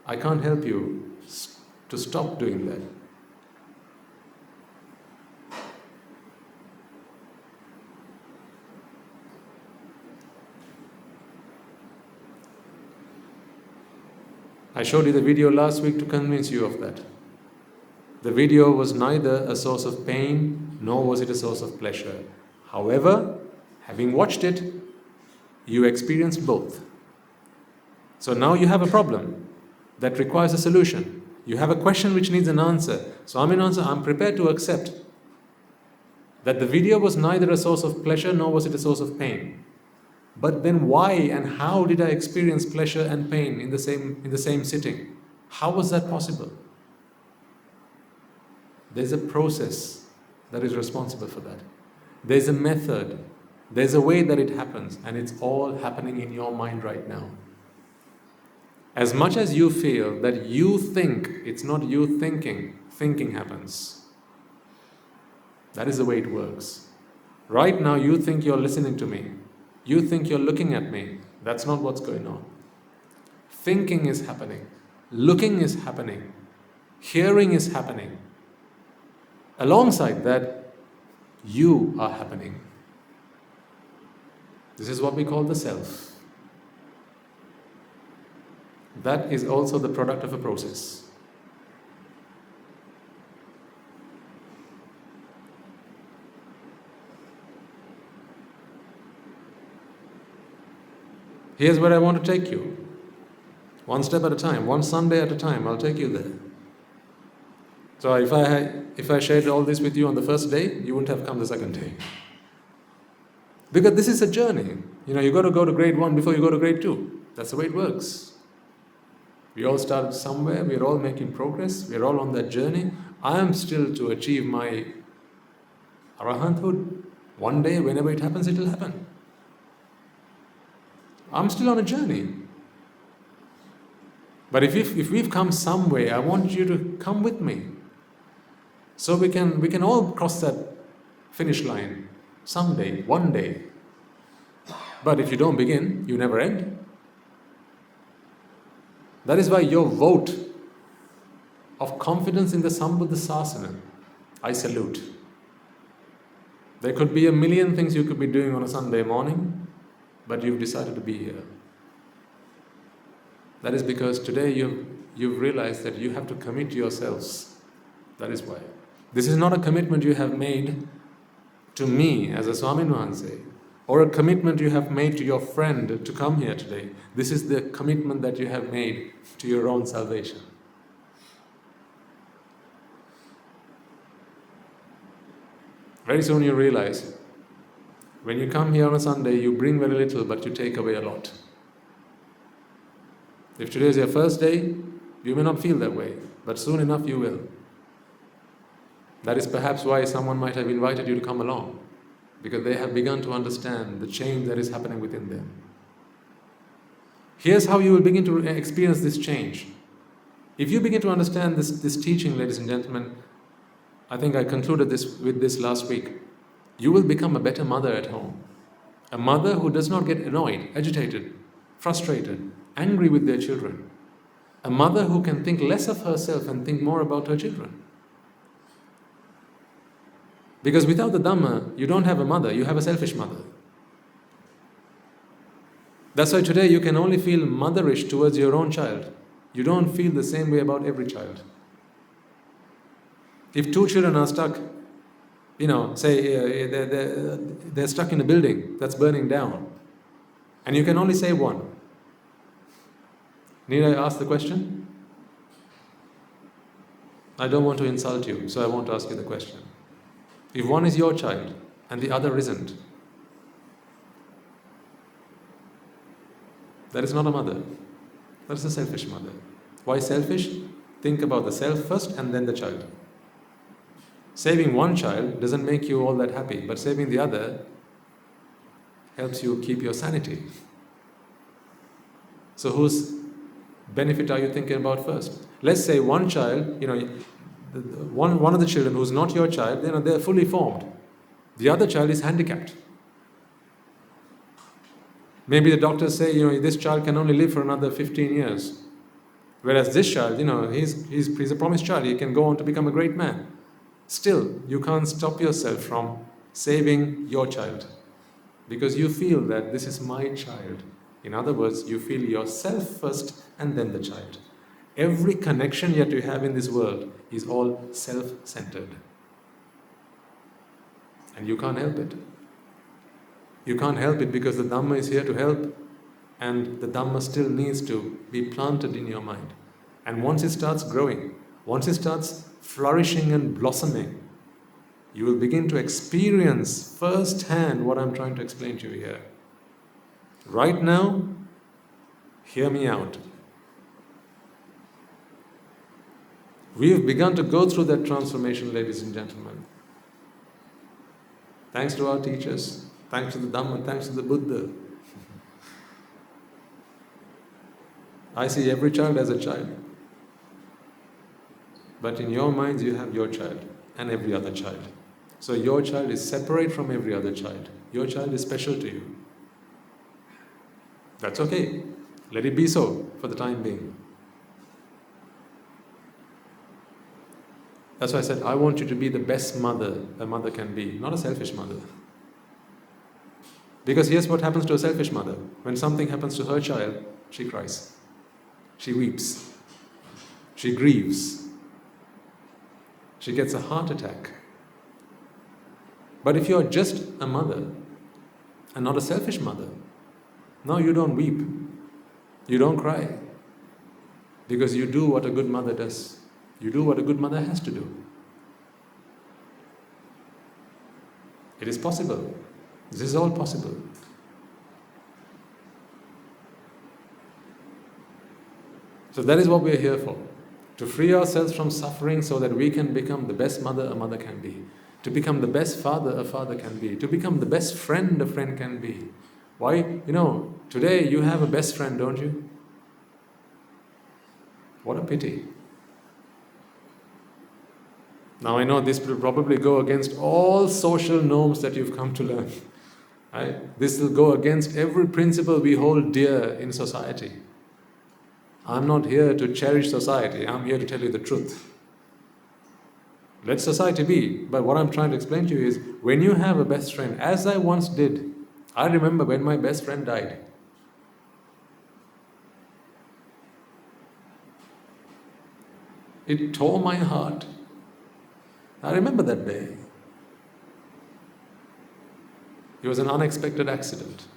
Speaker 1: I can't help you to stop doing that. I showed you the video last week to convince you of that. The video was neither a source of pain, nor was it a source of pleasure. However, having watched it, you experienced both. So now you have a problem that requires a solution. You have a question which needs an answer. So I'm prepared to accept that the video was neither a source of pleasure nor was it a source of pain. But then why and how did I experience pleasure and pain in the same sitting? How was that possible? There's a process that is responsible for that. There's a method. There's a way that it happens, and it's all happening in your mind right now. As much as you feel that you think, it's not you thinking, thinking happens. That is the way it works. Right now you think you're listening to me. You think you're looking at me. That's not what's going on. Thinking is happening. Looking is happening. Hearing is happening. Alongside that, you are happening. This is what we call the self. That is also the product of a process. Here's where I want to take you. One step at a time, one Sunday at a time, I'll take you there. So if I shared all this with you on the first day, you wouldn't have come the second day. Because this is a journey. You got to go to grade 1 before you go to grade 2. That's the way it works. We all started somewhere, we're all making progress, we're all on that journey. I am still to achieve my arahanthood. One day, whenever it happens, it will happen. I'm still on a journey. But if we've come some way, I want you to come with me. So we can all cross that finish line someday, one day. But if you don't begin, you never end. That is why your vote of confidence in the Sambuddha Sasana, I salute. There could be a million things you could be doing on a Sunday morning, but you've decided to be here. That is because today you've realized that you have to commit yourselves. That is why. This is not a commitment you have made to me as a Swaminwahanse, or a commitment you have made to your friend to come here today. This is the commitment that you have made to your own salvation. Very soon you realize, when you come here on a Sunday, you bring very little, but you take away a lot. If today is your first day, you may not feel that way, but soon enough you will. That is perhaps why someone might have invited you to come along, because they have begun to understand the change that is happening within them. Here's how you will begin to experience this change. If you begin to understand this teaching, ladies and gentlemen, I think I concluded with this last week. You will become a better mother at home. A mother who does not get annoyed, agitated, frustrated, angry with their children. A mother who can think less of herself and think more about her children. Because without the Dhamma, you don't have a mother, you have a selfish mother. That's why today you can only feel motherish towards your own child. You don't feel the same way about every child. If two children are stuck, say they're stuck in a building that's burning down, and you can only save one. Need I ask the question? I don't want to insult you, so I won't ask you the question. If one is your child and the other isn't, that is not a mother. That is a selfish mother. Why selfish? Think about the self first and then the child. Saving one child doesn't make you all that happy, but saving the other helps you keep your sanity. So whose benefit are you thinking about first? Let's say one child, one of the children who's not your child, they're fully formed. The other child is handicapped. Maybe the doctors say, this child can only live for another 15 years. Whereas this child, he's a promised child, he can go on to become a great man. Still, you can't stop yourself from saving your child because you feel that this is my child. In other words, you feel yourself first and then the child. Every connection that you have in this world is all self-centered. And you can't help it. You can't help it because the Dhamma is here to help, and the Dhamma still needs to be planted in your mind. And once it starts growing, once it starts flourishing and blossoming, you will begin to experience firsthand what I'm trying to explain to you here. Right now, hear me out. We have begun to go through that transformation, ladies and gentlemen. Thanks to our teachers, thanks to the Dhamma, thanks to the Buddha. I see every child as a child. But in your minds, you have your child and every other child. So your child is separate from every other child. Your child is special to you. That's okay. Let it be so for the time being. That's why I said, I want you to be the best mother a mother can be, not a selfish mother. Because here's what happens to a selfish mother. When something happens to her child, she cries. She weeps. She grieves. She gets a heart attack. But if you're just a mother and not a selfish mother, no, you don't weep. You don't cry. Because you do what a good mother does. You do what a good mother has to do. It is possible. This is all possible. So that is what we are here for. To free ourselves from suffering so that we can become the best mother a mother can be. To become the best father a father can be. To become the best friend a friend can be. Why? Today you have a best friend, don't you? What a pity. Now I know this will probably go against all social norms that you've come to learn. Right? This will go against every principle we hold dear in society. I'm not here to cherish society, I'm here to tell you the truth. Let society be, but what I'm trying to explain to you is, when you have a best friend, as I once did, I remember when my best friend died. It tore my heart. I remember that day. It was an unexpected accident.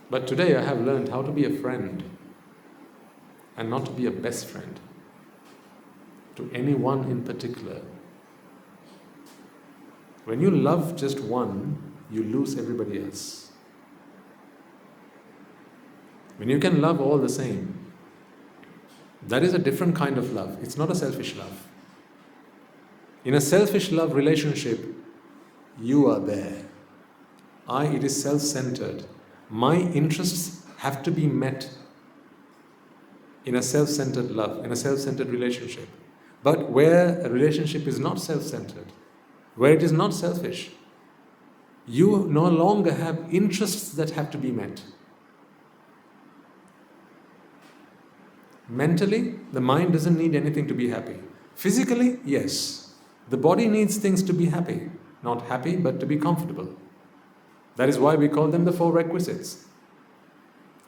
Speaker 1: But today I have learned how to be a friend and not to be a best friend to anyone in particular. When you love just one, you lose everybody else. When you can love all the same, that is a different kind of love. It's not a selfish love. In a selfish love relationship, you are there. It is self-centered. My interests have to be met in a self-centered love, in a self-centered relationship. But where a relationship is not self-centered, where it is not selfish, you no longer have interests that have to be met. Mentally, the mind doesn't need anything to be happy. Physically, yes. The body needs things to be happy. Not happy, but to be comfortable. That is why we call them the 4 requisites.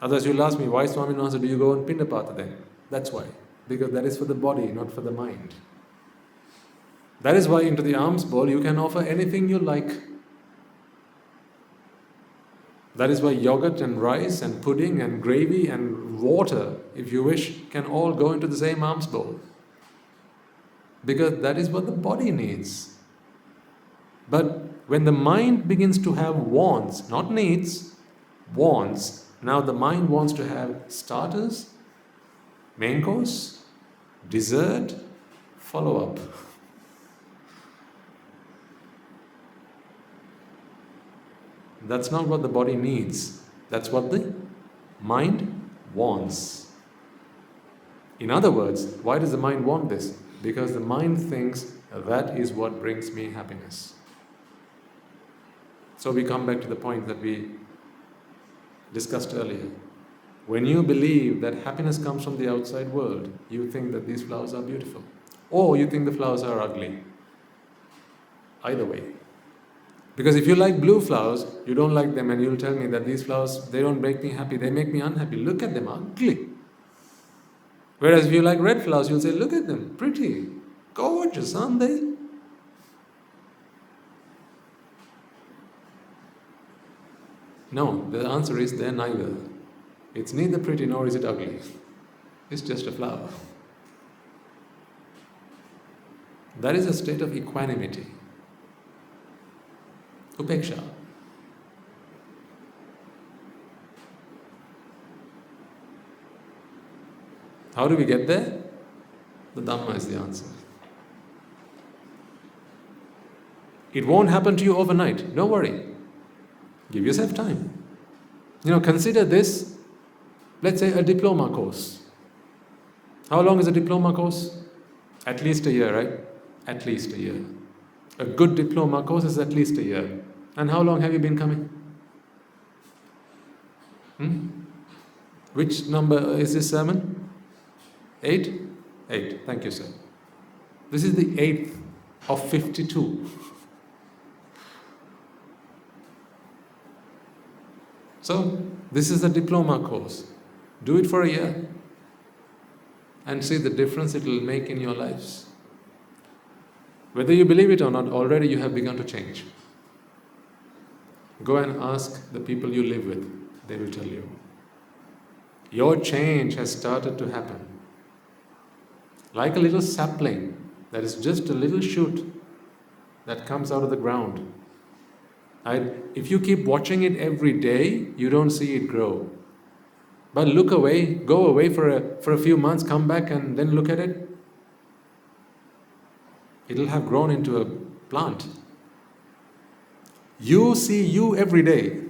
Speaker 1: Otherwise you'll ask me, why Swami Nasa do you go on Pindapata then? That's why. Because that is for the body, not for the mind. That is why into the alms bowl you can offer anything you like. That is why yogurt and rice and pudding and gravy and water, if you wish, can all go into the same alms bowl. Because that is what the body needs. But when the mind begins to have wants, not needs, wants, now the mind wants to have starters, main course, dessert, follow-up. That's not what the body needs. That's what the mind wants. In other words, why does the mind want this? Because the mind thinks that is what brings me happiness. So we come back to the point that we discussed earlier. When you believe that happiness comes from the outside world, you think that these flowers are beautiful. Or you think the flowers are ugly. Either way. Because if you like blue flowers, you don't like them, and you'll tell me that these flowers, they don't make me happy, they make me unhappy. Look at them, ugly. Whereas if you like red flowers, you'll say, look at them, pretty, gorgeous, aren't they? No, the answer is they're neither. It's neither pretty nor is it ugly. It's just a flower. That is a state of equanimity. Upeksha. How do we get there? The Dhamma is the answer. It won't happen to you overnight. Don't worry. Give yourself time. Consider this, let's say a diploma course. How long is a diploma course? At least a year, right? At least a year. A good diploma course is at least a year. And how long have you been coming? Which number is this sermon? 8? 8. Thank you, sir. This is the 8th of 52. So, this is a diploma course. Do it for a year and see the difference it will make in your lives. Whether you believe it or not, already you have begun to change. Go and ask the people you live with. They will tell you. Your change has started to happen. Like a little sapling that is just a little shoot that comes out of the ground. If you keep watching it every day, you don't see it grow. But look away, go away for a few months, come back and then look at it. It'll have grown into a plant. You see you every day.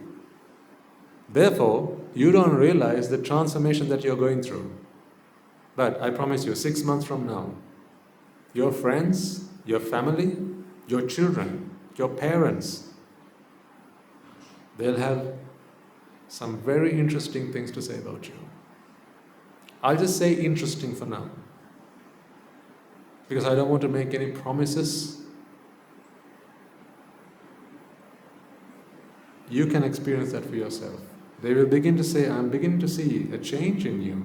Speaker 1: Therefore, you don't realize the transformation that you're going through. But I promise you, 6 months from now, your friends, your family, your children, your parents, they'll have some very interesting things to say about you. I'll just say interesting for now, because I don't want to make any promises. You can experience that for yourself. They will begin to say, I'm beginning to see a change in you.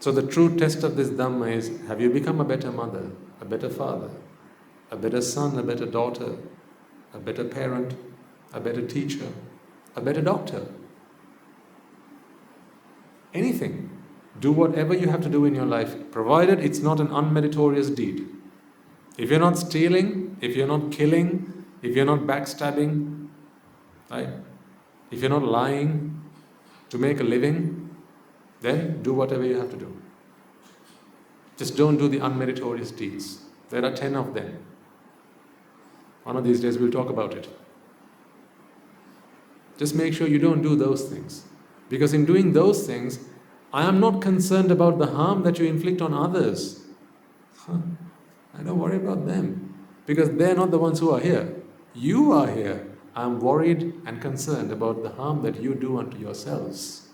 Speaker 1: So the true test of this Dhamma is, have you become a better mother, a better father, a better son, a better daughter, a better parent, a better teacher, a better doctor? Anything. Do whatever you have to do in your life, provided it's not an unmeritorious deed. If you're not stealing, if you're not killing, if you're not backstabbing, right? If you're not lying to make a living, then do whatever you have to do. Just don't do the unmeritorious deeds. There are 10 of them. One of these days we'll talk about it. Just make sure you don't do those things. Because in doing those things, I am not concerned about the harm that you inflict on others. I don't worry about them. Because they're not the ones who are here. You are here. I'm worried and concerned about the harm that you do unto yourselves.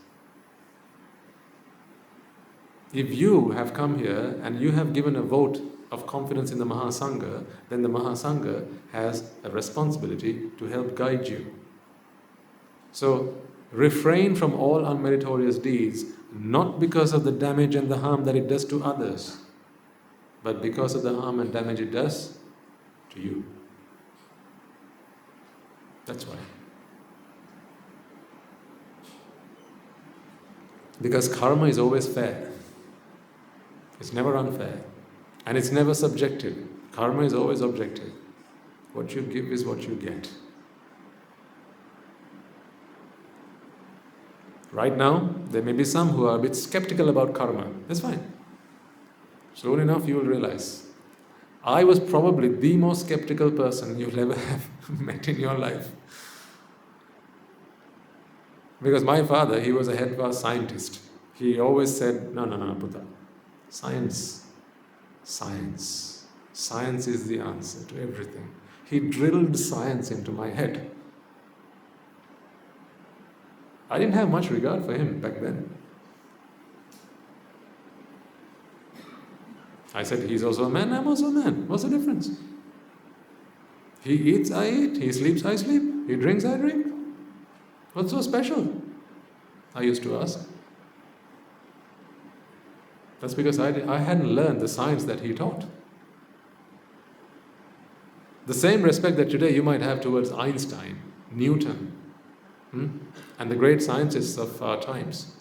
Speaker 1: If you have come here and you have given a vote of confidence in the Mahasangha, then the Mahasangha has a responsibility to help guide you. So, refrain from all unmeritorious deeds, not because of the damage and the harm that it does to others, but because of the harm and damage it does to you. That's why. Because karma is always fair. It's never unfair. And it's never subjective. Karma is always objective. What you give is what you get. Right now, there may be some who are a bit skeptical about karma. That's fine. Soon enough, you will realize. I was probably the most skeptical person you'll ever have met in your life. Because my father, he was a head-class scientist. He always said, no, Buddha. Science. Science is the answer to everything. He drilled science into my head. I didn't have much regard for him back then. I said, he's also a man, I'm also a man. What's the difference? He eats, I eat. He sleeps, I sleep. He drinks, I drink. What's so special? I used to ask. That's because I hadn't learned the science that he taught. The same respect that today you might have towards Einstein, Newton, and the great scientists of our times.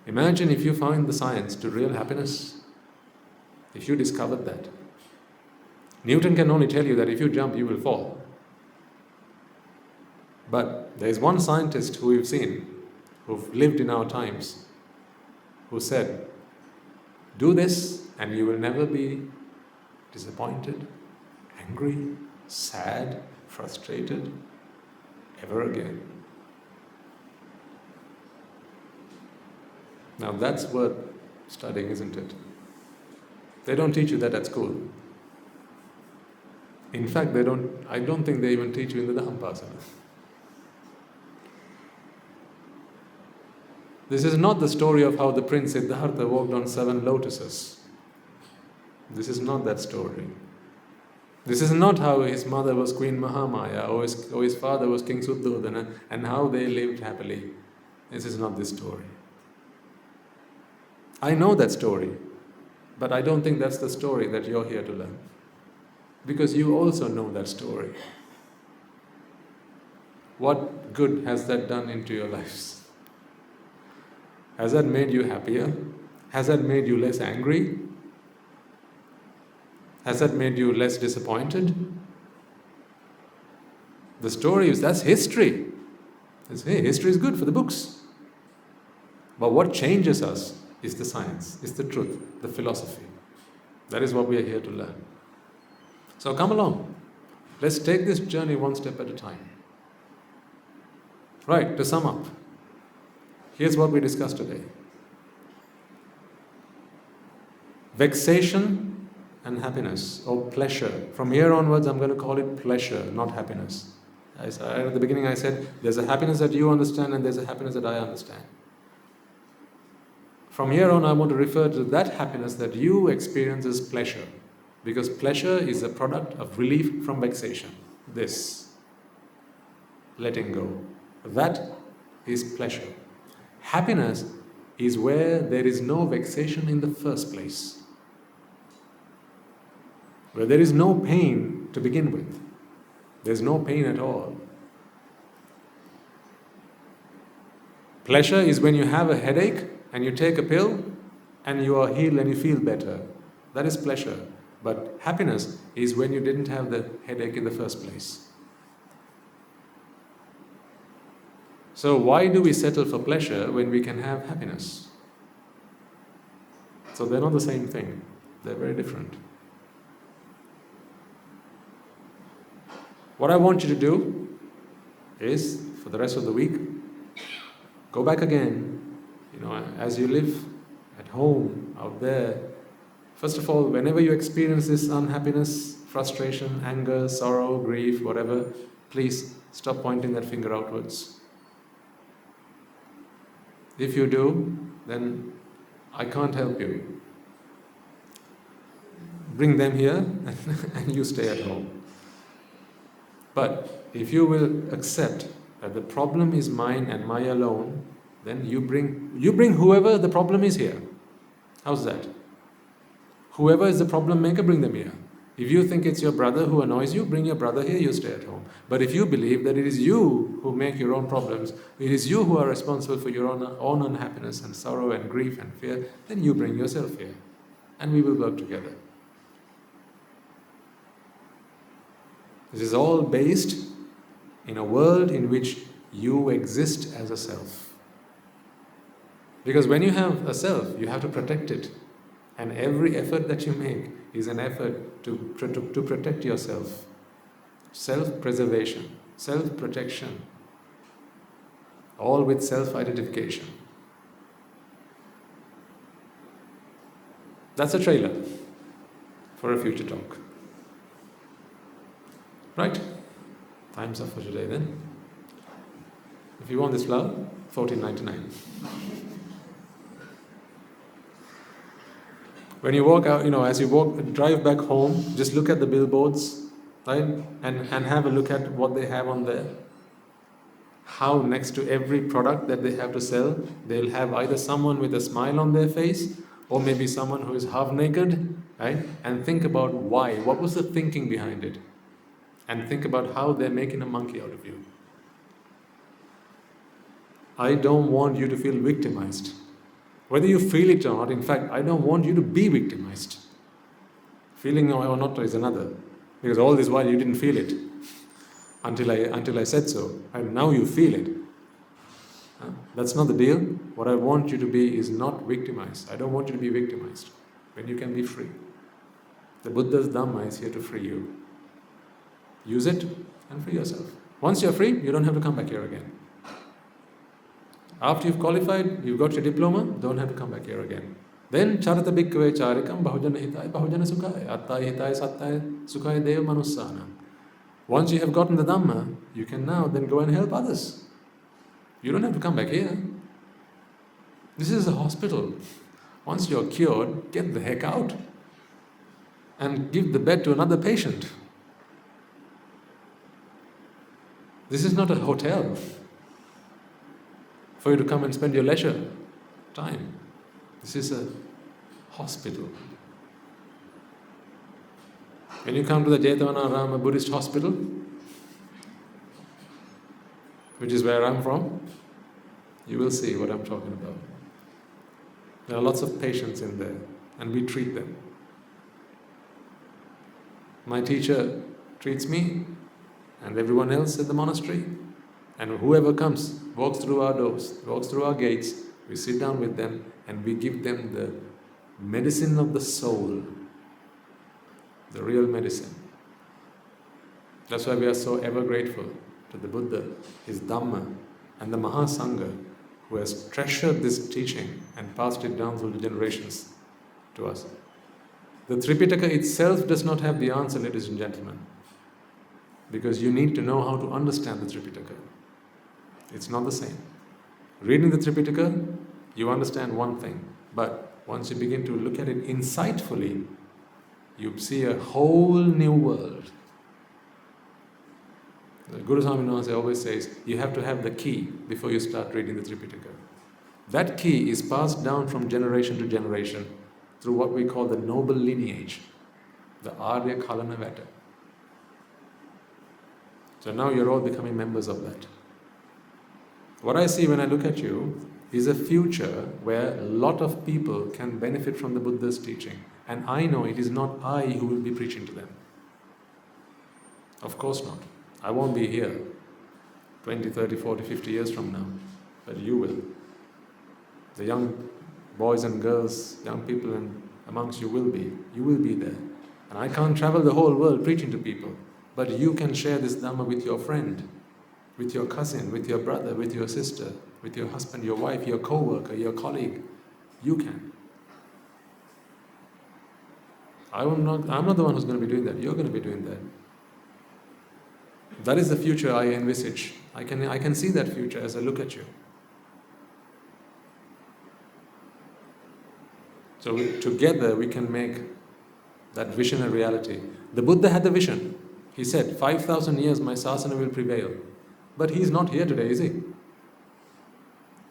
Speaker 1: Imagine if you find the science to real happiness, if you discovered that. Newton can only tell you that if you jump, you will fall. But there is one scientist who we've seen, who've lived in our times, who said, do this and you will never be disappointed, angry, sad, frustrated, ever again. Now that's worth studying, isn't it? They don't teach you that at school. In fact, I don't think they even teach you in the Dhammasana. This is not the story of how the prince Siddhartha walked on 7 lotuses. This is not that story. This is not how his mother was Queen Mahamaya or his father was King Suddhodana and how they lived happily. This is not this story. I know that story, but I don't think that's the story that you're here to learn. Because you also know that story. What good has that done into your lives? Has that made you happier? Has that made you less angry? Has that made you less disappointed? The story is, that's history. Hey, history is good for the books. But what changes us is the science, is the truth, the philosophy. That is what we are here to learn. So come along. Let's take this journey one step at a time. Right, to sum up, here's what we discussed today. Vexation and happiness, or pleasure. From here onwards, I'm going to call it pleasure, not happiness. At the beginning I said, there's a happiness that you understand and there's a happiness that I understand. From here on, I want to refer to that happiness that you experience as pleasure. Because pleasure is a product of relief from vexation. This, letting go. That is pleasure. Happiness is where there is no vexation in the first place. Where there is no pain to begin with. There's no pain at all. Pleasure is when you have a headache and you take a pill and you are healed and you feel better. That is pleasure. But happiness is when you didn't have the headache in the first place. So why do we settle for pleasure when we can have happiness? So they're not the same thing. They're very different. What I want you to do is, for the rest of the week, go back again, as you live at home, out there. First of all, whenever you experience this unhappiness, frustration, anger, sorrow, grief, whatever, please stop pointing that finger outwards. If you do, then I can't help you. Bring them here and you stay at home. But if you will accept that the problem is mine and mine alone, then you bring whoever the problem is here. How's that? Whoever is the problem maker, bring them here. If you think it's your brother who annoys you, bring your brother here, you stay at home. But if you believe that it is you who make your own problems, it is you who are responsible for your own unhappiness and sorrow and grief and fear, then you bring yourself here. And we will work together. This is all based in a world in which you exist as a self. Because when you have a self, you have to protect it. And every effort that you make is an effort to protect yourself. Self-preservation, self-protection, all with self-identification. That's a trailer for a future talk. Right? Time's up for today then. If you want this flower, $14.99. When you walk out, as you drive back home, just look at the billboards, right? And have a look at what they have on there. How next to every product that they have to sell, they'll have either someone with a smile on their face, or maybe someone who is half naked, right? And think about why. What was the thinking behind it? And think about how they're making a monkey out of you. I don't want you to feel victimized. Whether you feel it or not, in fact, I don't want you to be victimized. Feeling or not is another. Because all this while you didn't feel it until I said so. And now you feel it. That's not the deal. What I want you to be is not victimized. I don't want you to be victimized. When you can be free. The Buddha's Dhamma is here to free you. Use it and free yourself. Once you're free, you don't have to come back here again. After you've qualified, you've got your diploma, don't have to come back here again. Then, charata bhikkhave charikam bahujana hitaya bahujana sukhaya attai hitaya sattaya sukhaya deva manussana. Once you have gotten the Dhamma, you can now then go and help others. You don't have to come back here. This is a hospital. Once you're cured, get the heck out and give the bed to another patient. This is not a hotel for you to come and spend your leisure time. This is a hospital. When you come to the Jethavanarama Buddhist hospital, which is where I'm from, you will see what I'm talking about. There are lots of patients in there, and we treat them. My teacher treats me and everyone else at the monastery, and whoever comes, walks through our doors, walks through our gates, we sit down with them and we give them the medicine of the soul, the real medicine. That's why we are so ever grateful to the Buddha, his Dhamma, and the Mahasangha, who has treasured this teaching and passed it down through the generations to us. The Tripitaka itself does not have the answer, ladies and gentlemen, because you need to know how to understand the Tripitaka. It's not the same. Reading the Tripitaka, you understand one thing, but once you begin to look at it insightfully, you see a whole new world. The Guru Swami Namaste always says, you have to have the key before you start reading the Tripitaka. That key is passed down from generation to generation through what we call the noble lineage, the Arya Kalana Vata. So now you're all becoming members of that. What I see when I look at you is a future where a lot of people can benefit from the Buddha's teaching. And I know it is not I who will be preaching to them. Of course not. I won't be here 20, 30, 40, 50 years from now. But you will. The young boys and girls, young people amongst you will be. You will be there. And I can't travel the whole world preaching to people. But you can share this Dhamma with your friend, with your cousin, with your brother, with your sister, with your husband, your wife, your co-worker, your colleague. You can. I'm not the one who's going to be doing that. You're going to be doing that. That is the future I envisage. I can see that future as I look at you. So together we can make that vision a reality. The Buddha had the vision. He said, 5,000 years my sasana will prevail. But he's not here today, is he?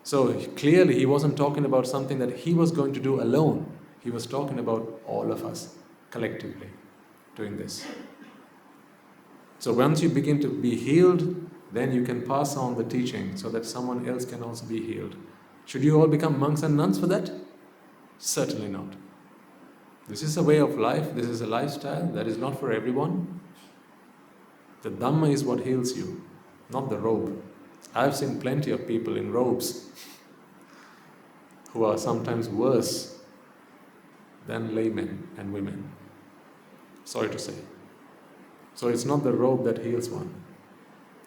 Speaker 1: So clearly he wasn't talking about something that he was going to do alone. He was talking about all of us collectively doing this. So once you begin to be healed, then you can pass on the teaching so that someone else can also be healed. Should you all become monks and nuns for that? Certainly not. This is a way of life, this is a lifestyle that is not for everyone. The Dhamma is what heals you, not the robe. I've seen plenty of people in robes who are sometimes worse than laymen and women. Sorry to say. So it's not the robe that heals one,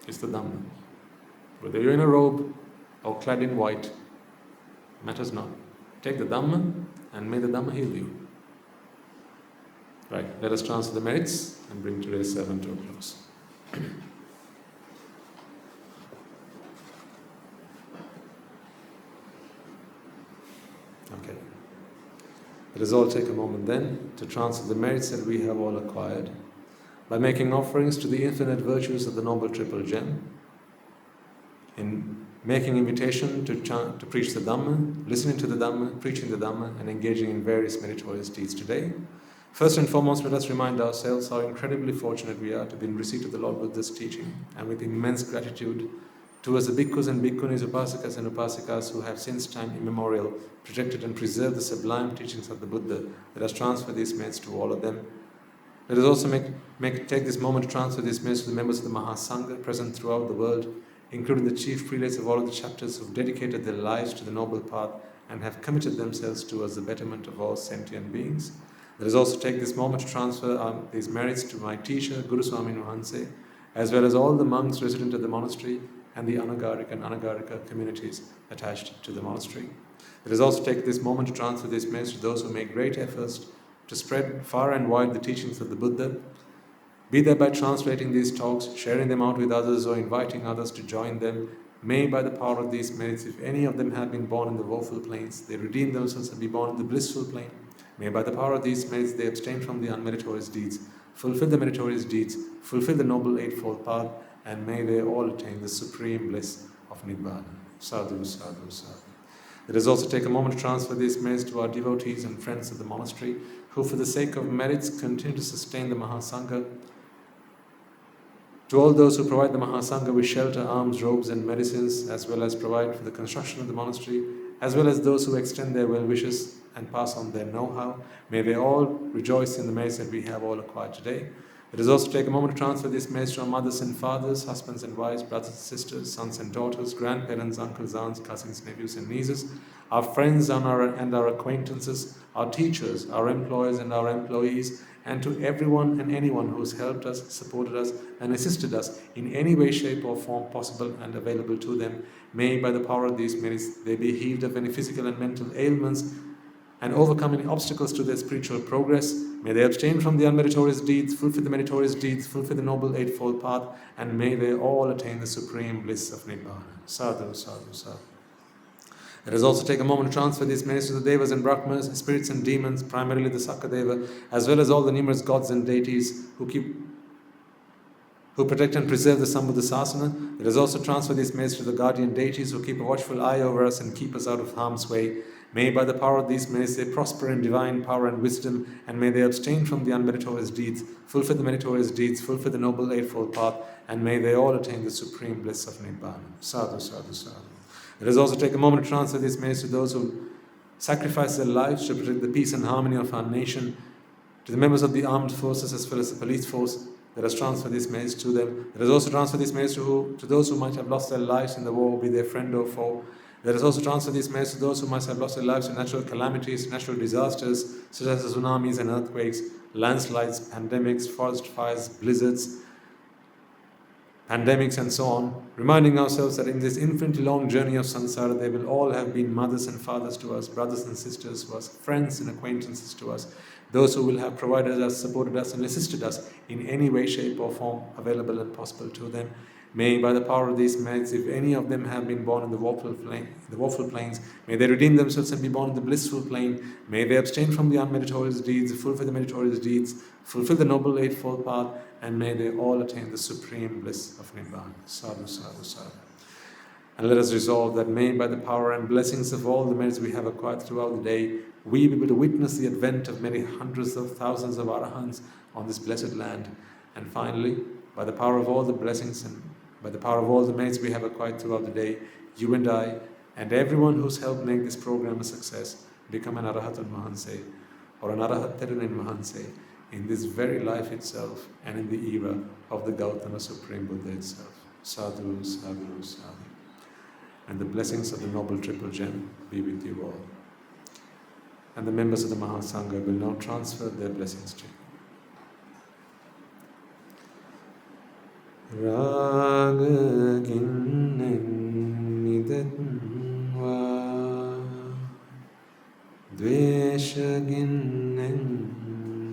Speaker 1: it's the Dhamma. Whether you're in a robe or clad in white, matters not. Take the Dhamma and may the Dhamma heal you. Right, let us transfer the merits and bring today's sermon to a close. Okay. Let us all take a moment then to transfer the merits that we have all acquired by making offerings to the infinite virtues of the Noble Triple Gem, in making invitation to preach the Dhamma, listening to the Dhamma, preaching the Dhamma, and engaging in various meritorious deeds today. First and foremost, let us remind ourselves how incredibly fortunate we are to be in receipt of the Lord Buddha's teaching, and with immense gratitude towards the bhikkhus and bhikkhunis, upasakas and upasikas who have since time immemorial protected and preserved the sublime teachings of the Buddha. Let us transfer these merits to all of them. Let us also take this moment to transfer these merits to the members of the Mahasangha present throughout the world, including the chief prelates of all of the chapters who have dedicated their lives to the noble path and have committed themselves towards the betterment of all sentient beings. Let us also take this moment to transfer these merits to my teacher, Guru Swami Namaste, as well as all the monks resident at the monastery and the Anagarika and Anagarika communities attached to the monastery. Let us also take this moment to transfer these merits to those who make great efforts to spread far and wide the teachings of the Buddha, be that by translating these talks, sharing them out with others, or inviting others to join them. May, by the power of these merits, if any of them have been born in the woeful planes, they redeem themselves and be born in the blissful plane. May, by the power of these merits, they abstain from the unmeritorious deeds, fulfill the meritorious deeds, fulfill the noble eightfold path, and may they all attain the supreme bliss of Nibbāna. Sadhu, sadhu, sadhu. Let us also take a moment to transfer these merits to our devotees and friends of the monastery, who for the sake of merits continue to sustain the Mahasangha, To all those who provide the Mahasangha with shelter, arms, robes and medicines, as well as provide for the construction of the monastery, as well as those who extend their well wishes and pass on their know-how, may they all rejoice in the merits that we have all acquired today. Let us also take a moment to transfer this merits to our mothers and fathers, husbands and wives, brothers and sisters, sons and daughters, grandparents, uncles, aunts, cousins, nephews and nieces, our friends and our acquaintances, our teachers, our employers and our employees, and to everyone and anyone who has helped us, supported us, and assisted us in any way, shape, or form possible and available to them. May, by the power of these merits, they be healed of any physical and mental ailments and overcome any obstacles to their spiritual progress. May they abstain from the unmeritorious deeds, fulfill the meritorious deeds, fulfill the noble eightfold path, and may they all attain the supreme bliss of Nibbāna. Sadhu, sadhu, sadhu. Let us also take a moment to transfer these merits to the Devas and Brahmas, spirits and demons, primarily the Sakadeva, as well as all the numerous gods and deities who protect and preserve the Sambuddha Sasana. Let us also transfer these merits to the guardian deities who keep a watchful eye over us and keep us out of harm's way. May by the power of these merits they prosper in divine power and wisdom, and may they abstain from the unmeritorious deeds, fulfill the meritorious deeds, fulfill the noble eightfold path, and may they all attain the supreme bliss of Nibbāna. Sadhu, sadhu, sadhu. Let us also take a moment to transfer these merits to those who sacrifice their lives to protect the peace and harmony of our nation, to the members of the armed forces as well as the police force. Let us transfer these merits to them. Let us also transfer these merits to those who might have lost their lives in the war, be their friend or foe. Let us also transfer these merits to those who might have lost their lives in natural calamities, natural disasters, such as tsunamis and earthquakes, landslides, pandemics, forest fires, blizzards, pandemics and so on, reminding ourselves that in this infinitely long journey of samsara, they will all have been mothers and fathers to us, brothers and sisters to us, friends and acquaintances to us, those who will have provided us, supported us and assisted us in any way, shape or form available and possible to them. May, by the power of these merits, if any of them have been born in the woeful plains, may they redeem themselves and be born in the blissful plain. May they abstain from the unmeritorious deeds, fulfill the meritorious deeds, fulfill the noble eightfold path, and may they all attain the supreme bliss of Nibbāna. Sadhu, sadhu, sadhu. And let us resolve that may, by the power and blessings of all the merits we have acquired throughout the day, we be able to witness the advent of many hundreds of thousands of arahants on this blessed land. And finally, by the power of all the blessings and by the power of all the merits we have acquired throughout the day, you and I, and everyone who's helped make this program a success, become an Arahatun Mahanse, or an Arahat Terunin Mahanse, in this very life itself, and in the era of the Gautama Supreme Buddha itself. Sadhu, sadhu, sadhu. And the blessings of the Noble Triple Gem be with you all. And the members of the Mahasangha will now transfer their blessings to you. Raga ginnen nidatva, dvesha ginnen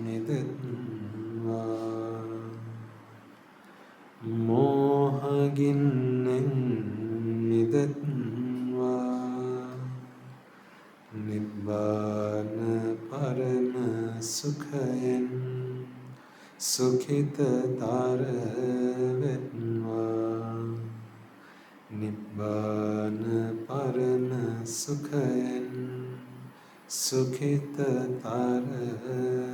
Speaker 1: nidatva, moha ginnen nidatva, Nibbāna parama sukhayan Sukhita Taravetva Nibbāna parama sukhayan Sukhita Taravetva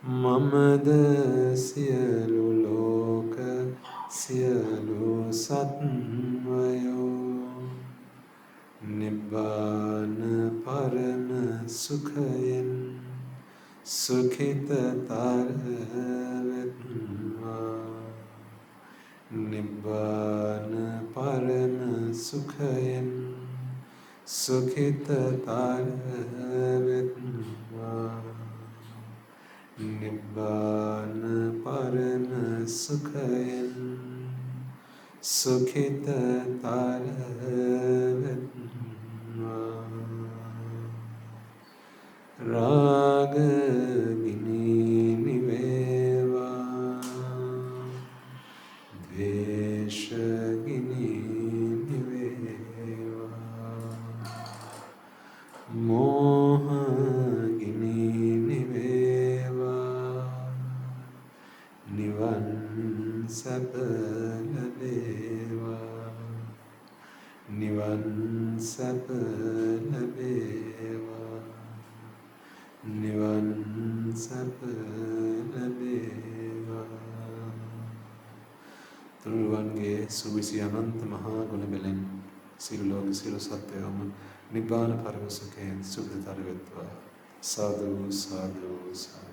Speaker 1: Mamada siyalu loka siyalu satvayo Nibbāna parama sukhayan Sukhita taravetva Nibbāna parama sukhayan Sukhita taravetva Nibbāna parama sukhayan Sukhita taravetva Raga gini niveva Dvesha gini niveva Moha gini niveva Nivan sapaladeva Nivan sapaladeva නිවන් සැප ලැබේවා. තුනුරුවන්ගේ සුවිසි අනන්ත මහා ගුණ බෙලෙන් සියලු ලෝක සියලු සත්වයෝම නිබ්බාන පරම සුඛයෙන් සුඛතර වෙත්වා. සාදු සාදු සාදු.